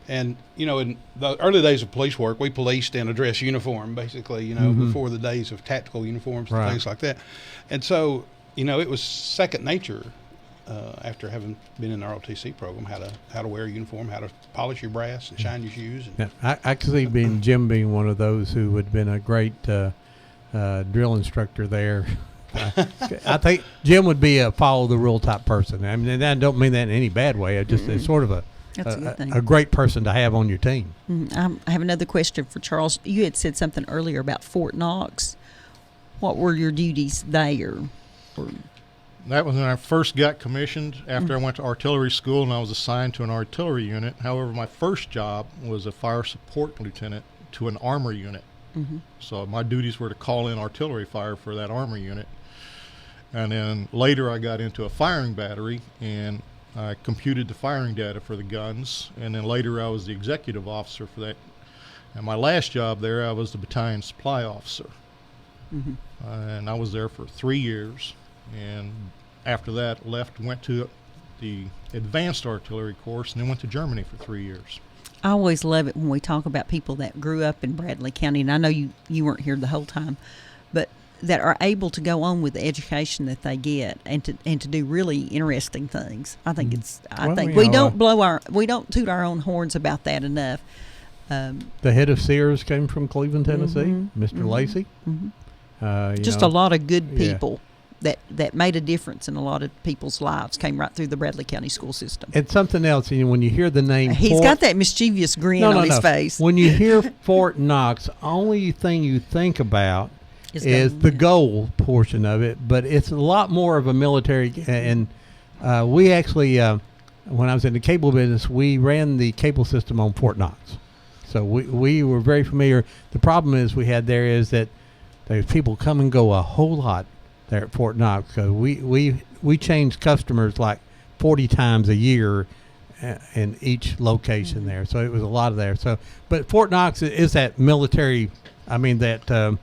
And, you know, in the early days of police work, we policed in a dress uniform, basically, you know, before the days of tactical uniforms and things like that. And so, you know, it was second nature after having been in the ROTC program, how to wear a uniform, how to polish your brass and shine your shoes. And I could see Jim being one of those who would have been a great drill instructor there. I think Jim would be a follow the rule type person. I mean, and I don't mean that in any bad way. It just it's sort of a great person to have on your team. I have another question for Charles. You had said something earlier about Fort Knox. What were your duties there? That was when I first got commissioned after I went to artillery school, and I was assigned to an artillery unit. However, my first job was a fire support lieutenant to an armor unit. So my duties were to call in artillery fire for that armor unit. And then later I got into a firing battery, and I computed the firing data for the guns, and then later I was the executive officer for that. And my last job there, I was the battalion supply officer. And I was there for 3 years, and after that went to the advanced artillery course, and then went to Germany for 3 years. I always love it when we talk about people that grew up in Bradley County, and I know you weren't here the whole time, but that are able to go on with the education that they get and to do really interesting things. I think we don't toot our own horns about that enough. The head of Sears came from Cleveland, Tennessee, Mr. Lacey. Just a lot of good people that made a difference in a lot of people's lives came right through the Bradley County school system. It's something else. When you hear the name, he's got that mischievous grin on his face. When you hear Fort Knox, only thing you think about is the goal portion of it, but it's a lot more of a military. And we actually, when I was in the cable business, we ran the cable system on Fort Knox, so we were very familiar. The problem is we had there is that there's people come and go a whole lot there at Fort Knox, because we changed customers like 40 times a year in each location there, so it was a lot of there. So, but Fort Knox is that military. I mean that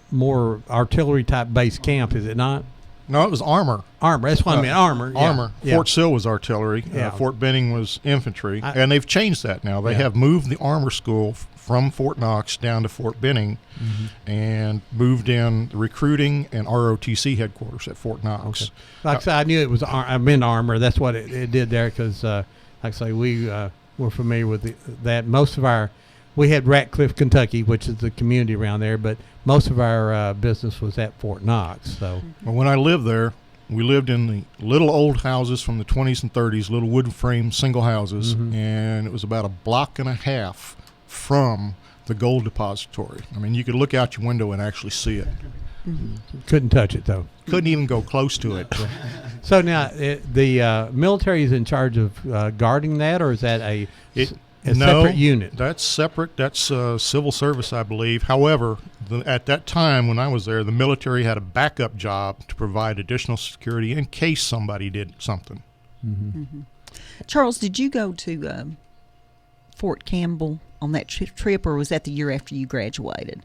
more artillery type base camp, is it not? No, it was armor. Armor. That's what I meant. Armor. Yeah. Armor. Yeah. Fort Sill was artillery. Fort Benning was infantry, and they've changed that now. They have moved the armor school from Fort Knox down to Fort Benning, and moved in the recruiting and ROTC headquarters at Fort Knox. Okay. Like I said, I knew it was. I meant armor. That's what it did there, because, like I say, we were familiar with that. Most of we had Ratcliffe, Kentucky, which is the community around there, but most of our business was at Fort Knox. So, well, when I lived there, we lived in the little old houses from the 20s and 30s, little wood frame single houses, and it was about a block and a half from the gold depository. I mean, you could look out your window and actually see it. Couldn't touch it, though. Couldn't even go close to it. So now, the military is in charge of guarding that, or is that a separate unit? That's separate. That's civil service, I believe. However, at that time when I was there, the military had a backup job to provide additional security in case somebody did something. Charles, did you go to Fort Campbell on that trip, or was that the year after you graduated?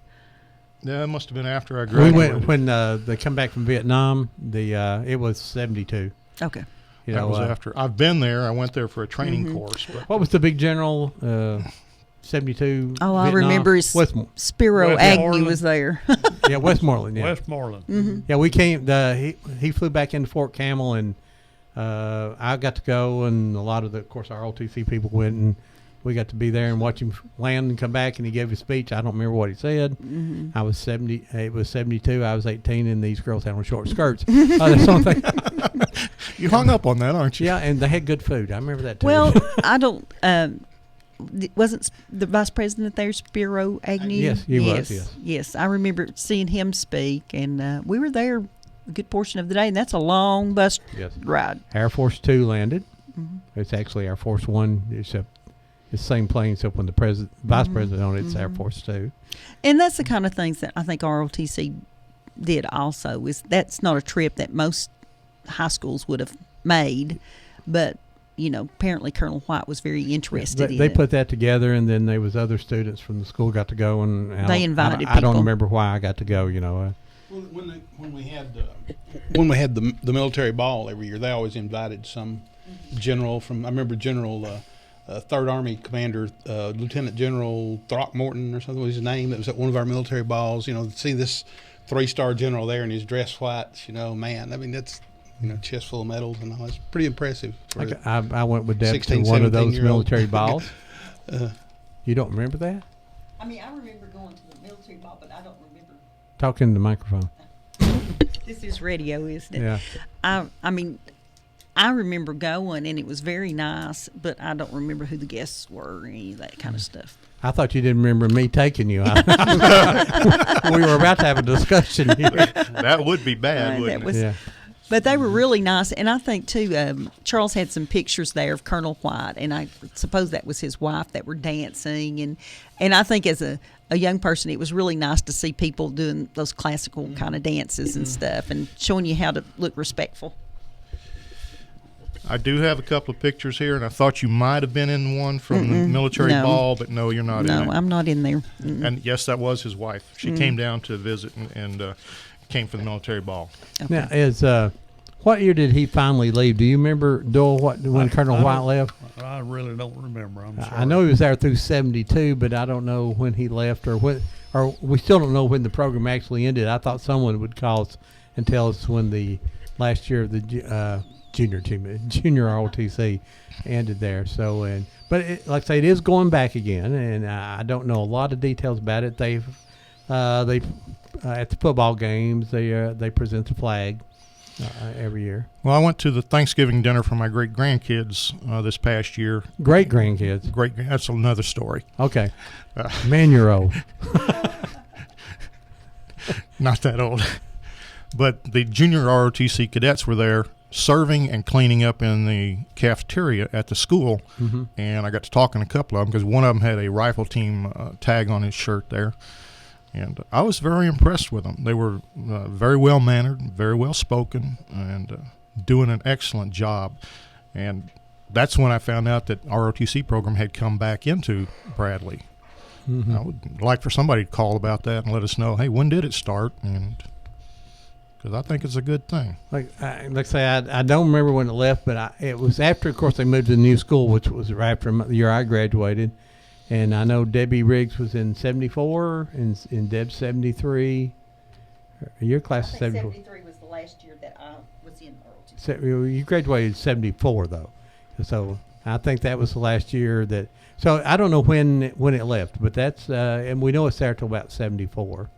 Yeah, it must have been after I graduated. We went when they come back from Vietnam. It was 72. Okay. That was after. I've been there. I went there for a training course. But what was the big general? 72. Oh, I Vietnam? remember Spiro Agnew was there. Yeah, Westmoreland. Yeah. Westmoreland. Yeah, we came. He flew back into Fort Campbell, and I got to go, and a lot of of course, our OTC people went, and we got to be there and watch him land and come back, and he gave a speech. I don't remember what he said. I was 70. It was 72. I was 18, and these girls had on short skirts. That's something. You hung up on that, aren't you? Yeah, and they had good food. I remember that too. Well, I don't. Wasn't the vice president there, Spiro Agnew? Yes, he was. Yes, I remember seeing him speak, and we were there a good portion of the day, and that's a long bus ride. Air Force 2 landed. It's actually Air Force 1. It's the same plane, except when the vice president on it's Air Force 2. And that's the kind of things that I think ROTC did also. That's not a trip that most high schools would have made, but apparently Colonel White was very interested in it. They put that together, and then there was other students from the school got to go, and they invited people. I don't remember why I got to go. Well, when we had the military ball every year, they always invited some general from. I remember General Third Army Commander Lieutenant General Throckmorton or something was his name. That was at one of our military balls. You know, to see this 3-star general there in his dress whites. You know, man, I mean that's chest full of medals and all. It's pretty impressive. I went with Deb to 16, one of those 17-year-old. military balls. You don't remember that? I mean, I remember going to the military ball, but I don't remember. Talk into the microphone. This is radio, isn't it? Yeah. I mean, I remember going, and it was very nice, but I don't remember who the guests were or any of that kind of stuff. I thought you didn't remember me taking you. We were about to have a discussion here. That would be bad, wouldn't it? Yeah. But they were really nice, and I think too. Charles had some pictures there of Colonel White, and I suppose that was his wife that were dancing, and I think as a young person, it was really nice to see people doing those classical kind of dances and stuff, and showing you how to look respectful. I do have a couple of pictures here, and I thought you might have been in one from the military ball, but no, you're not in it. No, I'm not in there. And yes, that was his wife. She came down to visit and came for the military ball. Okay. Now, what year did he finally leave? Do you remember, Doyle, when Colonel White left? I really don't remember. I'm sorry. I know he was there through 72, but I don't know when he left or we still don't know when the program actually ended. I thought someone would call us and tell us when the last year of the junior ROTC ended there. So, but like I say, it is going back again, and I don't know a lot of details about it. They at the football games they present the flag every year. Well, I went to the Thanksgiving dinner for my great grandkids this past year. Great grandkids. That's another story. Okay, man, you're old. Not that old, but the junior ROTC cadets were there serving and cleaning up in the cafeteria at the school, and I got to talking to a couple of them because one of them had a rifle team tag on his shirt there. And I was very impressed with them. They were very well mannered, very well spoken, and doing an excellent job. And that's when I found out that ROTC program had come back into Bradley. I would like for somebody to call about that and let us know, hey, when did it start? And because I think it's a good thing. Like I say, I don't remember when it left, but it was after, of course, they moved to the new school, which was right after the year I graduated. And I know Debbie Riggs was in 74, and Deb's 73. Your class is 74. 73 was the last year that I was in ROTC. So you graduated 74, though. So I think that was the last year that. So I don't know when it left, but that's and we know it's there till about 74.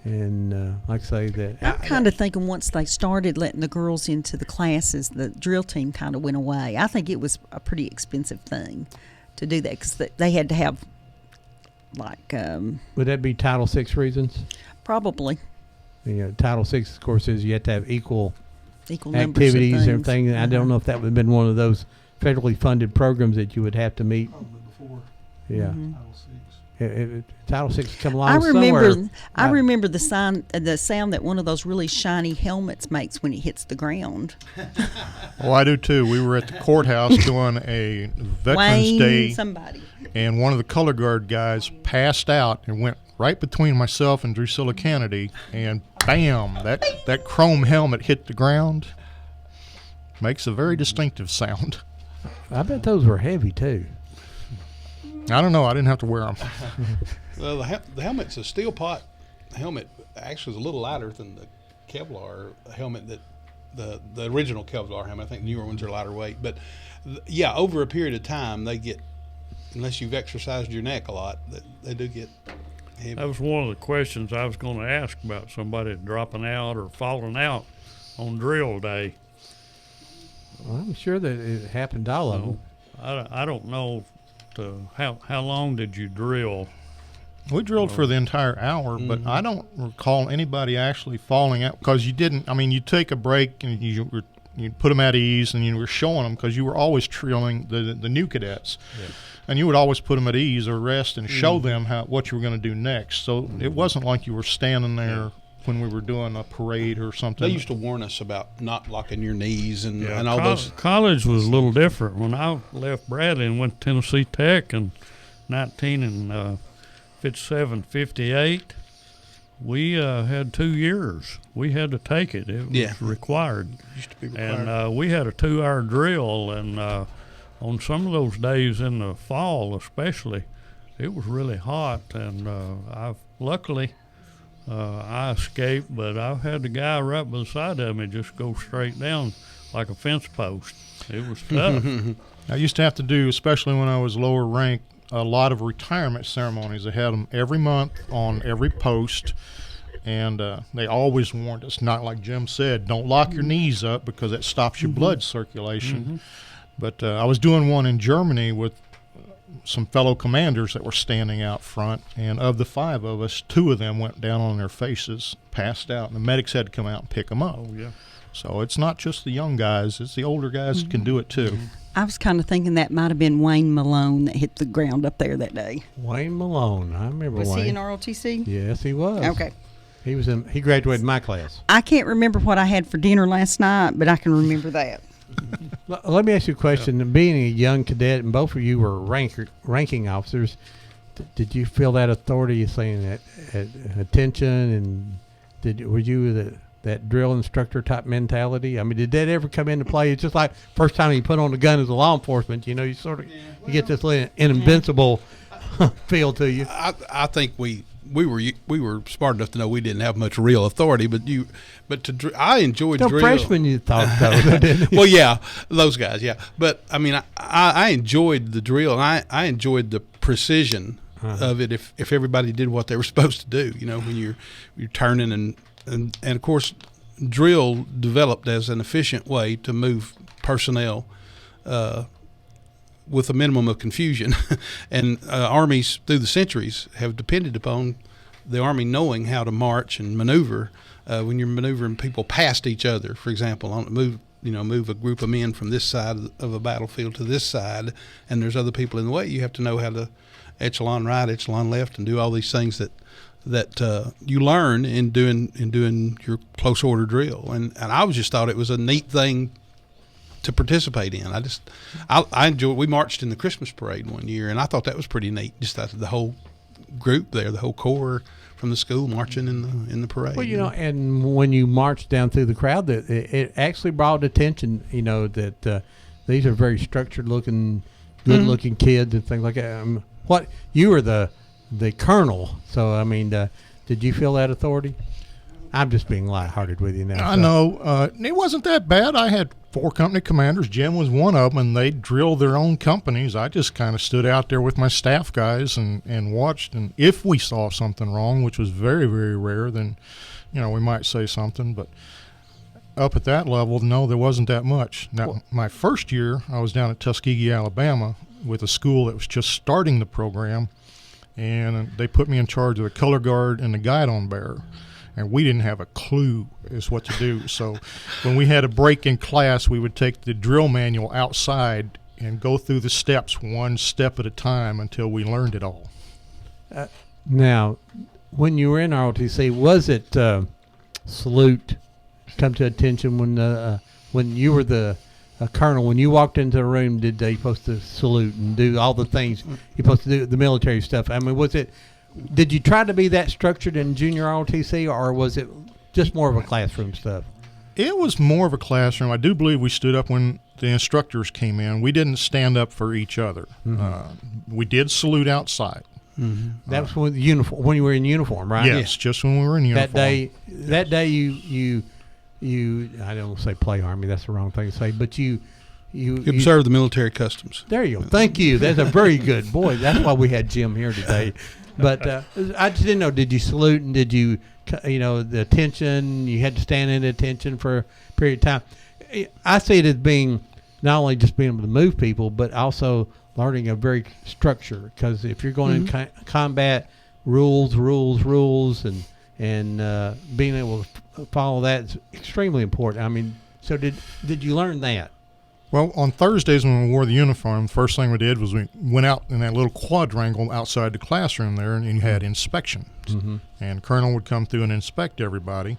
And like I say that. I'm kind of thinking once they started letting the girls into the classes, the drill team kind of went away. I think it was a pretty expensive thing to do that because they had to have like. Would that be Title VI reasons? Probably. Title VI, of course, is you have to have equal activities and everything. I don't know if that would have been one of those federally funded programs that you would have to meet. Probably before. Yeah. Title VI come along. I remember the sound that one of those really shiny helmets makes when it hits the ground. Well, I do too. We were at the courthouse doing a Veterans Day, and one of the color guard guys passed out and went right between myself and Drusilla Kennedy, and bam! That chrome helmet hit the ground. Makes a very distinctive sound. I bet those were heavy too. I don't know. I didn't have to wear them. Well, the helmet's a steel pot helmet. Actually, is a little lighter than the Kevlar helmet that the original Kevlar helmet. I think the newer ones are lighter weight. But yeah, over a period of time, they get, unless you've exercised your neck a lot, they do get heavy. That was one of the questions I was going to ask about somebody dropping out or falling out on drill day. Well, I'm sure that it happened to all of them. I don't know. How long did you drill? We drilled for the entire hour, but I don't recall anybody actually falling out because you didn't. I mean, you take a break and you put them at ease, and you were showing them because you were always drilling the new cadets, and you would always put them at ease or rest and show them what you were going to do next. So it wasn't like you were standing there when we were doing a parade or something. They used to warn us about not locking your knees and all those. College was a little different. When I left Bradley and went to Tennessee Tech in 1957, 58, we had 2 years. We had to take it. It was required. Used to be required. And we had a 2-hour drill, and on some of those days in the fall especially, it was really hot, and luckily I escaped, but I've had the guy right beside of me just go straight down like a fence post. It was tough. I used to have to do, especially when I was lower ranked, a lot of retirement ceremonies. They had them every month on every post, and they always warned us, not like Jim said, don't lock your knees up because that stops your blood circulation. But I was doing one in Germany with some fellow commanders that were standing out front, and of the 5 of us, 2 of them went down on their faces, passed out, and the medics had to come out and pick them up. Oh, yeah. So it's not just the young guys, it's the older guys that can do it too. I was kind of thinking that might have been Wayne Malone that hit the ground up there that day. Wayne Malone, I remember Was Wayne. he in ROTC? Yes, he was. Okay. He graduated my class. I can't remember what I had for dinner last night, but I can remember that. Let me ask you a question. Being a young cadet, and both of you were ranking officers, did you feel that authority, saying that attention, and were you that drill instructor type mentality? I mean, did that ever come into play? It's just like first time you put on the gun as a law enforcement, you sort of you get this little invincible feel to you. I think we were smart enough to know we didn't have much real authority, I enjoyed drill. Freshmen, you thought though, didn't you? Well, yeah, those guys, yeah. But I mean, I enjoyed the drill, and I enjoyed the precision of it. If everybody did what they were supposed to do, when you're turning and of course, drill developed as an efficient way to move personnel with a minimum of confusion. And armies through the centuries have depended upon the Army knowing how to march and maneuver when you're maneuvering people past each other. For example, move a group of men from this side of a battlefield to this side, and there's other people in the way. You have to know how to echelon right, echelon left, and do all these things that you learn in doing your close order drill. And I just thought it was a neat thing to participate in. I enjoyed. We marched in the Christmas parade one year, and I thought that was pretty neat. Just the whole group there, the whole corps from the school marching in the parade. Well, and when you marched down through the crowd, that it actually brought attention. That these are very structured looking, good looking kids and things like that. What you were the colonel, so I mean, did you feel that authority? I'm just being lighthearted with you now. I know. It wasn't that bad. I had 4 company commanders. Jim was one of them, and they drilled their own companies. I just kind of stood out there with my staff guys and watched. And if we saw something wrong, which was very, very rare, then, we might say something. But up at that level, no, there wasn't that much. Now, my first year, I was down at Tuskegee, Alabama, with a school that was just starting the program, and they put me in charge of the color guard and the guidon bearer. And we didn't have a clue as what to do. So when we had a break in class, we would take the drill manual outside and go through the steps one step at a time until we learned it all. Now, when you were in ROTC, was it salute come to attention when you were the colonel? When you walked into the room, did they supposed to salute and do all the things you're supposed to do, the military stuff? I mean, did you try to be that structured in junior ROTC, or was it just more of a classroom stuff? It was more of a classroom. I do believe we stood up when the instructors came in. We didn't stand up for each other. We did salute outside. That was when you were in uniform, right? Yes, just when we were in uniform. That day you I don't say play Army. That's the wrong thing to say. But you observe the military customs. There you go. Thank you. That's a very good boy. That's why we had Jim here today. But I just didn't know. Did you salute, and did you, the attention? You had to stand in attention for a period of time. I see it as being not only just being able to move people, but also learning a very structure. Because if you're going in combat, rules, and being able to follow that is extremely important. I mean, so did you learn that? Well, on Thursdays when we wore the uniform, the first thing we did was we went out in that little quadrangle outside the classroom there, and you had inspections. And Colonel would come through and inspect everybody.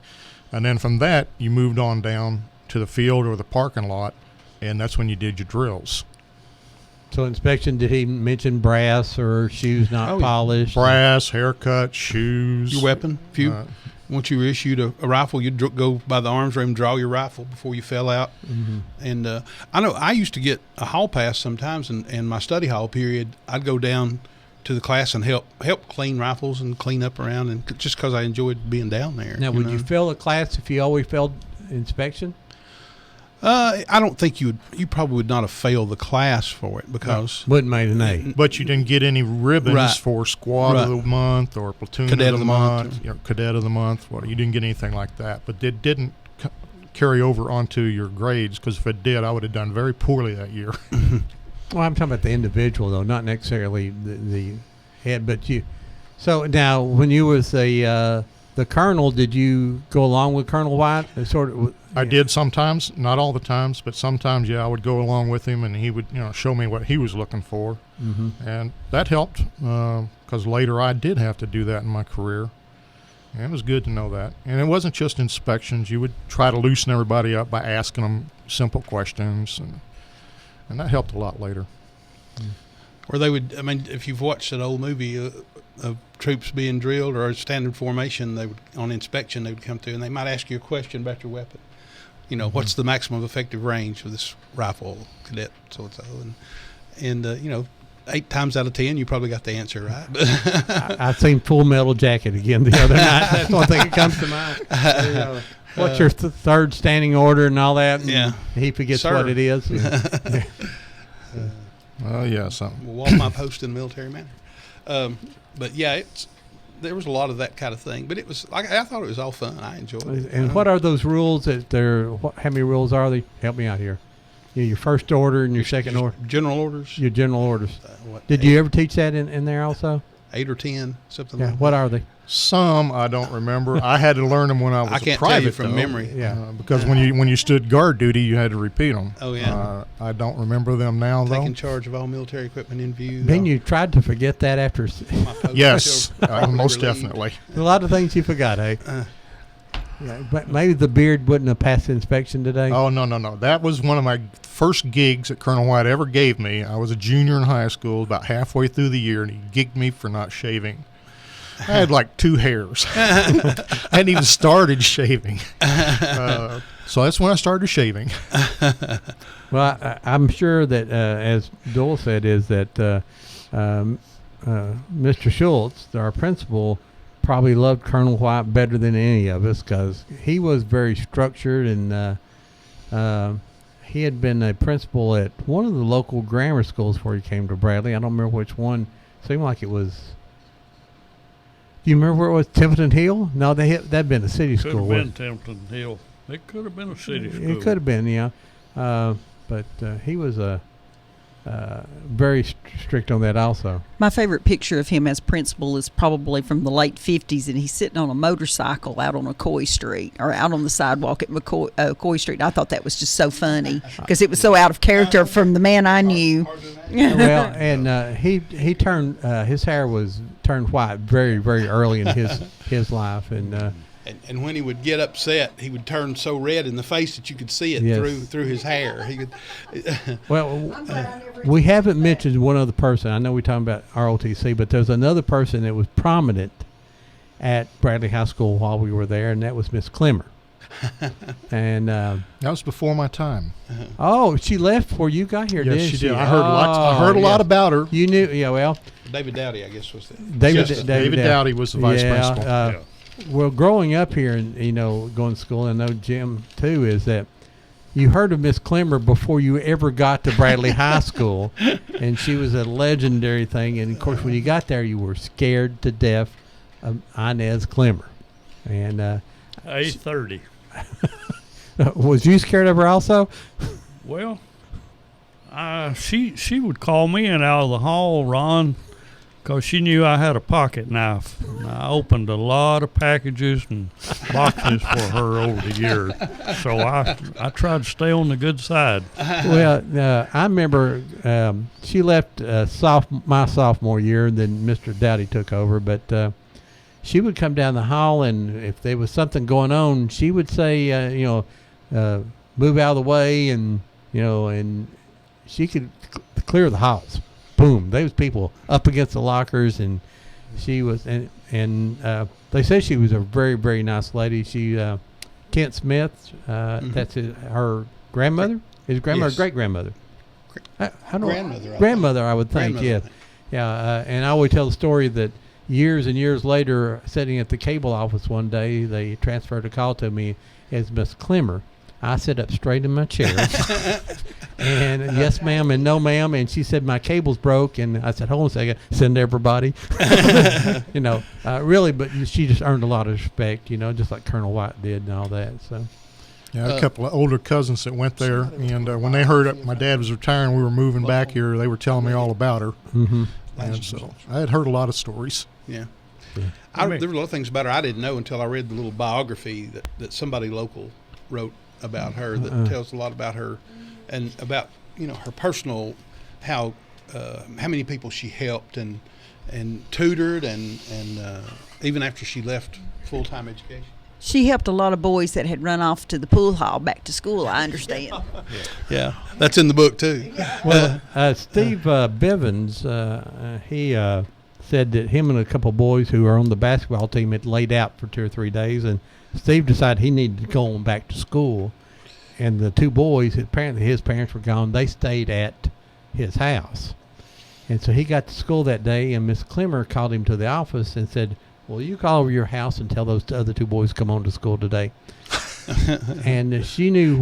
And then from that, you moved on down to the field or the parking lot, and that's when you did your drills. So inspection, did he mention brass or shoes not polished? Brass, haircut, shoes. Your weapon. If you once you were issued a rifle, you'd go by the arms room, draw your rifle before you fell out. Mm-hmm. And I know I used to get a hall pass sometimes, and my study hall period, I'd go down to the class and help clean rifles and clean up around, and just because I enjoyed being down there. Now, would you fail a class if you always failed inspection? I don't think you probably would not have failed the class for it because wouldn't made an A. But you didn't get any ribbons Right. for squad of the month or platoon Cadet of the month, cadet of the month. You didn't get anything like that. But it didn't carry over onto your grades, because if it did, I would have done very poorly that year. Well, I'm talking about the individual, though, not necessarily the head. But you. So now, when you was the colonel, did you go along with Colonel White? I did sometimes, not all the times, but sometimes, I would go along with him, and he would, show me what he was looking for, and that helped because later I did have to do that in my career, and it was good to know that. And it wasn't just inspections; you would try to loosen everybody up by asking them simple questions, and that helped a lot later. Or they would, if you've watched an old movie of troops being drilled or a standard formation, they would, on inspection, they would come through and they might ask you a question about your weapon. What's the maximum effective range of this rifle, cadet, so-and-so. And 8 times out of 10, you probably got the answer right. I've seen Full Metal Jacket again the other night. That's one thing that comes to mind. What's your third standing order and all that? And he forgets what it is. Something. We'll walk my post in a military manner. But there was a lot of that kind of thing. But it was I thought it was all fun. I enjoyed it. And what are those rules that how many rules are they? Help me out here. Your first order and your second order. General orders. Your general orders. Did you ever teach that in there also? 8 or 10, something like that. What are they? Some I don't remember. I had to learn them when I was I can't a private, tell you from though. memory. Because when you stood guard duty, you had to repeat them. Oh, yeah. I don't remember them now, though. Taking charge of all military equipment in view. Then you tried to forget that after. Yes, most definitely. A lot of things you forgot, eh? But maybe the beard wouldn't have passed the inspection today. Oh, no. That was one of my first gigs that Colonel White ever gave me. I was a junior in high school, about halfway through the year, and he gigged me for not shaving. I had like 2 hairs. I hadn't even started shaving. So that's when I started shaving. Well, I'm sure that, as Doyle said, is that Mr. Schultz, our principal, probably loved Colonel White better than any of us because he was very structured, and he had been a principal at one of the local grammar schools before he came to Bradley. I don't remember which one. Seemed like it was. Do you remember where it was? Templeton Hill? No, that'd been a city school. Could have been Templeton Hill. It could have been a city school. It could have been, yeah. But he was very strict on that also. My favorite picture of him as principal is probably from the late 50s, and he's sitting on a motorcycle out on McCoy Street, or out on the sidewalk at McCoy Street. I thought that was just so funny because it was so out of character from the man I knew. Well, and he turned his hair was turned white very, very early in his life, and when he would get upset, he would turn so red in the face that you could see it through his hair. He could. Well, we haven't mentioned one other person. I know we're talking about ROTC, but there's another person that was prominent at Bradley High School while we were there, and that was Miss Clemmer. And that was before my time. Oh, she left before you got here, didn't she did. I heard a lot about her. You knew, well. David Dowdy, I guess, was that. David Dowdy was the vice principal. Well, growing up here and going to school, and I know Jim too, is that you heard of Miss Clemmer before you ever got to Bradley High School, and she was a legendary thing. And of course, when you got there, you were scared to death of Inez Clemmer. And 8:30. Was you scared of her also? Well, she would call me in out of the hall, Ron, because she knew I had a pocket knife. And I opened a lot of packages and boxes for her over the years. So I tried to stay on the good side. Well, I remember she left my sophomore year, and then Mr. Dowdy took over. But she would come down the hall, and if there was something going on, she would say, move out of the way, and and she could clear the halls. Boom. There was people up against the lockers, and she was, and they said she was a very, very nice lady. She, Kent Smith, that's her grandmother? His grandmother, Yes. great-grandmother? Grandmother. Grandmother, I would think, Grandmother, yeah. And I always tell the story that years and years later, sitting at the cable office one day, they transferred a call to me as Miss Clemmer. I sat up straight in my chair, and yes, ma'am, and no, ma'am. And she said, my cable's broke. And I said, hold on a second, send everybody. Really, but she just earned a lot of respect, just like Colonel White did and all that. So. Yeah, I had a couple of older cousins that went there, and when they heard my dad was retiring, we were moving back here, they were telling me all about her. Mm-hmm. And so I had heard a lot of stories. Yeah. There were a lot of things about her I didn't know until I read the little biography that somebody local wrote about her that tells a lot about her and about her personal how many people she helped and tutored and even after she left full-time education. She helped a lot of boys that had run off to the pool hall back to school, I understand. Yeah, that's in the book too. Well, Steve Bivens, he said that him and a couple of boys who are on the basketball team had laid out for 2 or 3 days, and Steve decided he needed to go on back to school. And the 2 boys, apparently his parents were gone, they stayed at his house. And so he got to school that day, and Miss Clemmer called him to the office and said, well, you call over your house and tell those other 2 boys to come on to school today. And she knew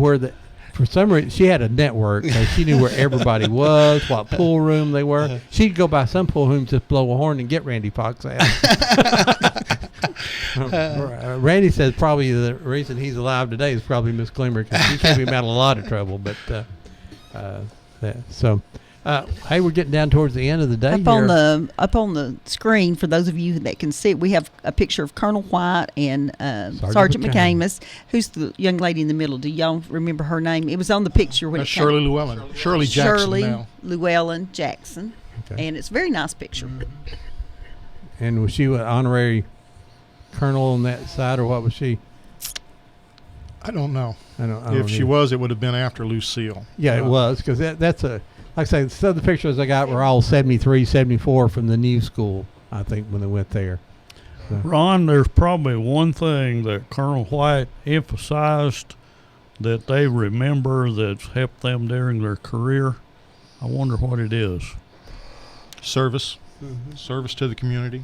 for some reason, she had a network. So she knew where everybody was, what pool room they were. She'd go by some pool rooms, just blow a horn and get Randy Fox out. Randy says probably the reason he's alive today is probably Miss Clemmer, because she kept him out of a lot of trouble. But hey, we're getting down towards the end of the day. Up on the screen, for those of you that can see it, we have a picture of Colonel White and Sergeant McCamus. Who's the young lady in the middle? Do y'all remember her name? It was on the picture when Shirley Llewellyn. Shirley Jackson Shirley now. Llewellyn Jackson. Okay. And it's a very nice picture. And was she an honorary colonel on that side, or what was she? I don't know. I don't if she was, it would have been after Lucille. Yeah, it was, because that's a, like I say, some of the pictures I got were all 73, 74 from the new school, I think, when they went there. So. Ron, there's probably one thing that Colonel White emphasized that they remember that's helped them during their career. I wonder what it is. Service. Mm-hmm. Service to the community,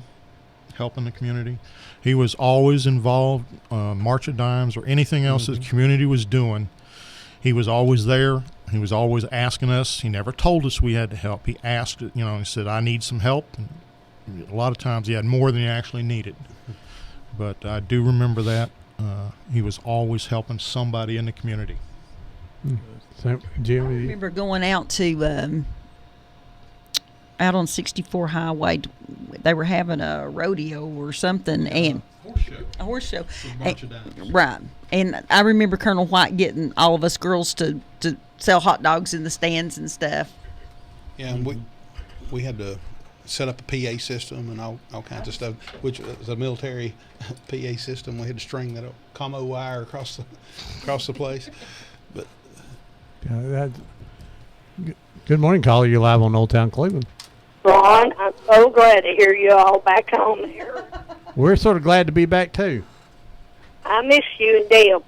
helping the community. He was always involved, March of Dimes or anything else that the community was doing. He was always there. He was always asking us. He never told us we had to help. He asked, he said, I need some help. And a lot of times he had more than he actually needed. But I do remember that. He was always helping somebody in the community. So, Jim, I remember going out to out on 64 Highway. They were having a rodeo or something, and a horse show. Right. And I remember Colonel White getting all of us girls to sell hot dogs in the stands and stuff. Yeah, and we had to set up a PA system and all kinds of stuff, which was a military PA system. We had to string that commo wire across the place. But good morning, caller. You're live on Old Town Cleveland. Ron, I'm so glad to hear you all back home there. We're sort of glad to be back, too. I miss you and Dale.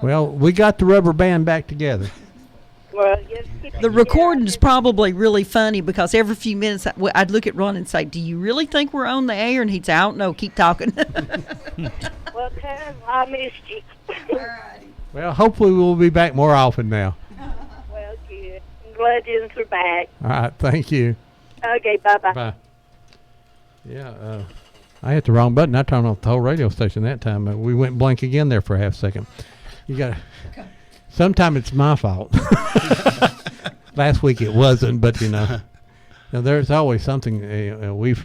Well, we got the rubber band back together. Well, the recording's probably really funny because every few minutes I'd look at Ron and say, do you really think we're on the air? And he'd say, I don't know, keep talking. Well, tell him I missed you. Well, hopefully we'll be back more often now. Well, good. I'm glad you're back. All right, thank you. Okay, bye-bye. Bye. Yeah, I hit the wrong button. I turned off the whole radio station that time. We went blank again there for a half second. You got. Sometimes it's my fault. Last week it wasn't, but now there's always something. We've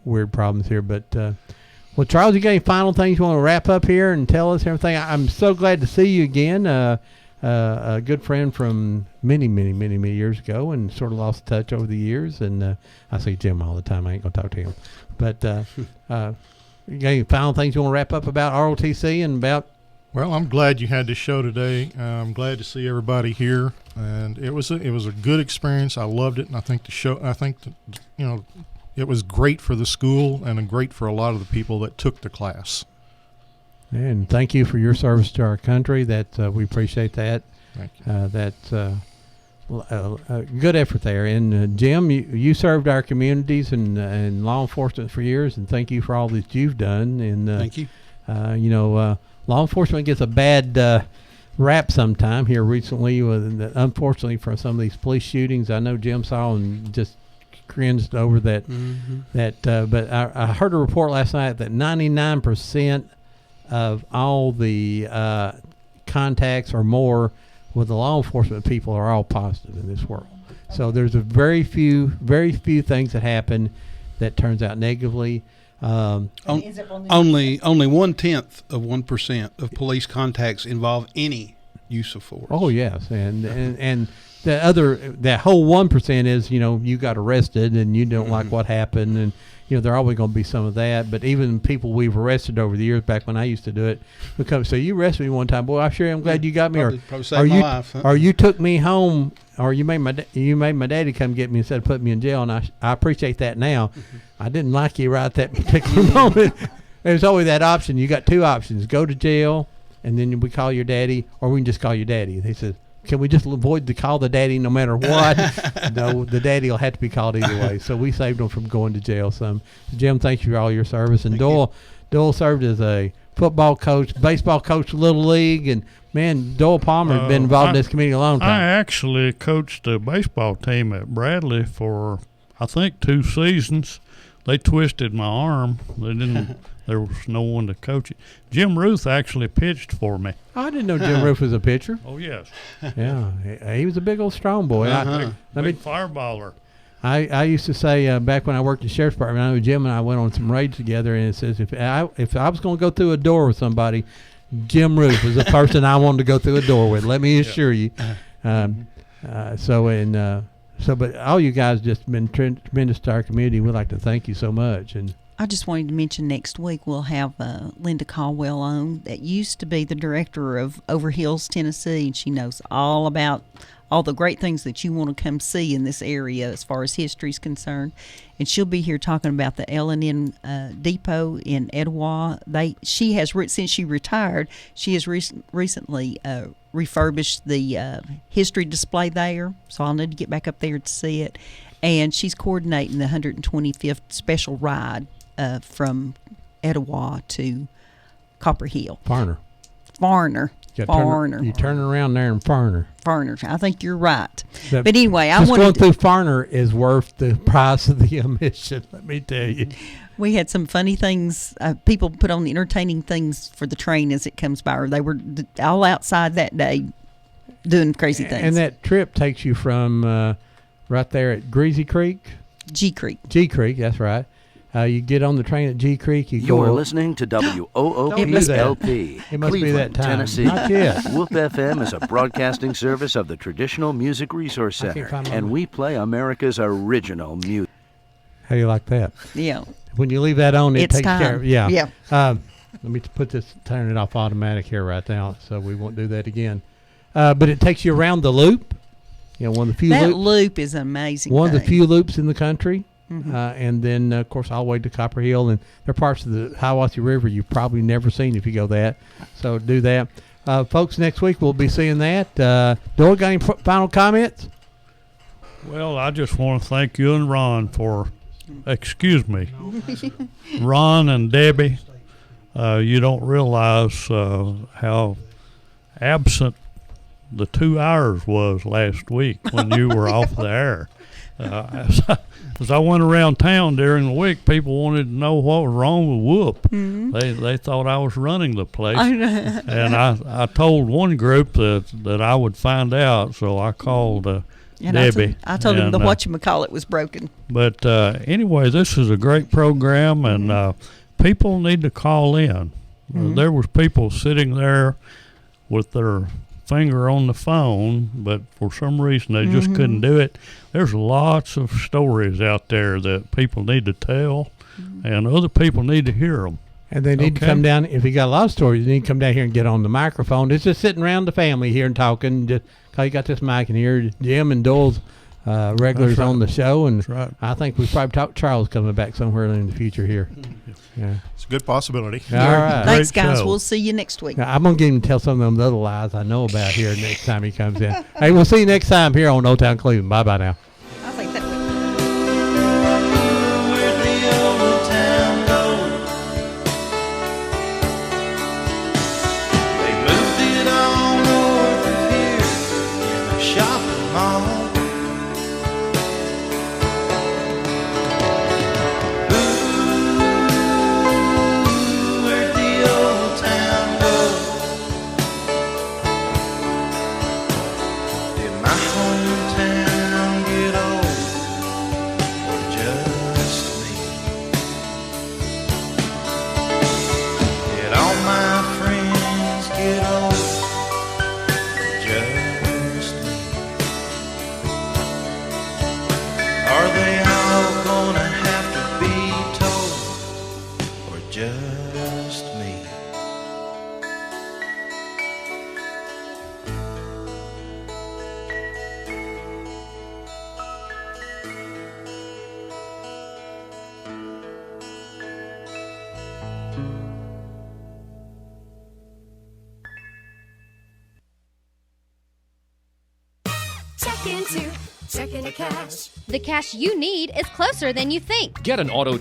weird problems here, but well, Charles, you got any final things you want to wrap up here and tell us everything? I'm so glad to see you again. A good friend from many years ago, and sort of lost touch over the years. And I see Jim all the time. I ain't gonna talk to him. But you got any final things you want to wrap up about ROTC and about Well, I'm glad you had this show today. I'm glad to see everybody here, and it was a good experience. I loved it, and I think it was great for the school and great for a lot of the people that took the class. And thank you for your service to our country. That we appreciate that. Thank you. Good effort there. And Jim, you served our communities and law enforcement for years, and thank you for all that you've done. And Thank you. Law enforcement gets a bad rap sometime here recently. Unfortunately, for some of these police shootings, I know Jim saw and just cringed over that. But I heard a report last night that 99% of all the contacts or more with the law enforcement people are all positive in this world. So there's a very few things that happen that turns out negatively. Only 1/10% of police contacts involve any use of force. Oh yes, and that whole 1% is you got arrested and you don't like what happened, and there always going to be some of that. But even people we've arrested over the years, back when I used to do it, because so you arrested me one time, boy, I sure am glad you got me, probably saved my life, huh? Or you took me home, or you made my daddy come get me instead of putting me in jail, and I appreciate that now. I didn't like you right at that particular moment. There's always that option. You got two options: go to jail, and then we call your daddy, or we can just call your daddy. And he says, can we just avoid to call the daddy no matter what? No, the daddy will have to be called either way. So we saved him from going to jail some. Jim, thank you for all your service. And Doyle served as a football coach, baseball coach, Little League. And, man, Doyle Palmer has been involved in this community a long time. I actually coached a baseball team at Bradley for, I think, 2 seasons. They twisted my arm. They didn't. There was no one to coach it. Jim Ruth actually pitched for me. I didn't know Jim Ruth was a pitcher. Oh, yes. Yeah, he was a big old strong boy. Big fireballer. I used to say back when I worked at the Sheriff's Department, I know Jim and I went on some raids together, and it says if I was going to go through a door with somebody, Jim Ruth was the person I wanted to go through a door with. Let me assure you. But all you guys just been tremendous to our community. We'd like to thank you so much. And I just wanted to mention next week we'll have Linda Caldwell on, that used to be the director of Over Hills, Tennessee, and she knows all about all the great things that you want to come see in this area as far as history is concerned. And she'll be here talking about the L&N Depot in Etowah. She has, since she retired, she has recently refurbished the history display there, so I'll need to get back up there to see it. And she's coordinating the 125th special ride from Etowah to Copper Hill. Farner. You turn around there in Farner. I think you're right. But anyway, going through Farner is worth the price of the admission, let me tell you. We had some funny things. People put on the entertaining things for the train as it comes by. Or they were all outside that day doing crazy things. And that trip takes you from right there at Greasy Creek? G Creek. That's right. You get on the train at G Creek. You are listening to WOOP-LP, It must be Cleveland, that time. Tennessee. Not yet. Whoop FM is a broadcasting service of the Traditional Music Resource Center, and we play America's original music. How do you like that? Yeah. When you leave that on, it It's takes time. care of it. Yeah. Yeah. Let me turn it off automatic here right now, so we won't do that again. But it takes you around the loop. One of the few that loops. loop is amazing. One of the few loops in the country. Mm-hmm. And then, of course, all the way to Copper Hill. And there are parts of the Hiawassee River you've probably never seen if you go that. So do that. Folks, next week we'll be seeing that. Doyle, got any final comments? Well, I just want to thank you and Ron Ron and Debbie. You don't realize how absent the 2 hours was last week when you were off the air. As I went around town during the week, people wanted to know what was wrong with Whoop. Mm-hmm. They thought I was running the place, and I told one group that I would find out, so I called Debbie. I told him the whatchamacallit was broken. But anyway, this is a great program, and people need to call in. There was people sitting there with their finger on the phone, but for some reason they just couldn't do it. There's lots of stories out there that people need to tell, and other people need to hear them. And they need to come down. If you got a lot of stories, you need to come down here and get on the microphone. It's just sitting around the family here and talking. Just cause you got this mic in here. Jim and Dole's regulars on the show, and I think we probably talk Charles coming back somewhere in the future here. Yeah, it's a good possibility. All right. Thanks, guys. We'll see you next week. Now, I'm gonna get him to tell some of them other lies I know about here next time he comes in. Hey, we'll see you next time here on Old Town Cleveland. Bye bye now. I think that. Where'd the old town go? They moved it all north of here in a shopping mall. Checking to Cash. The cash you need is closer than you think. Get an auto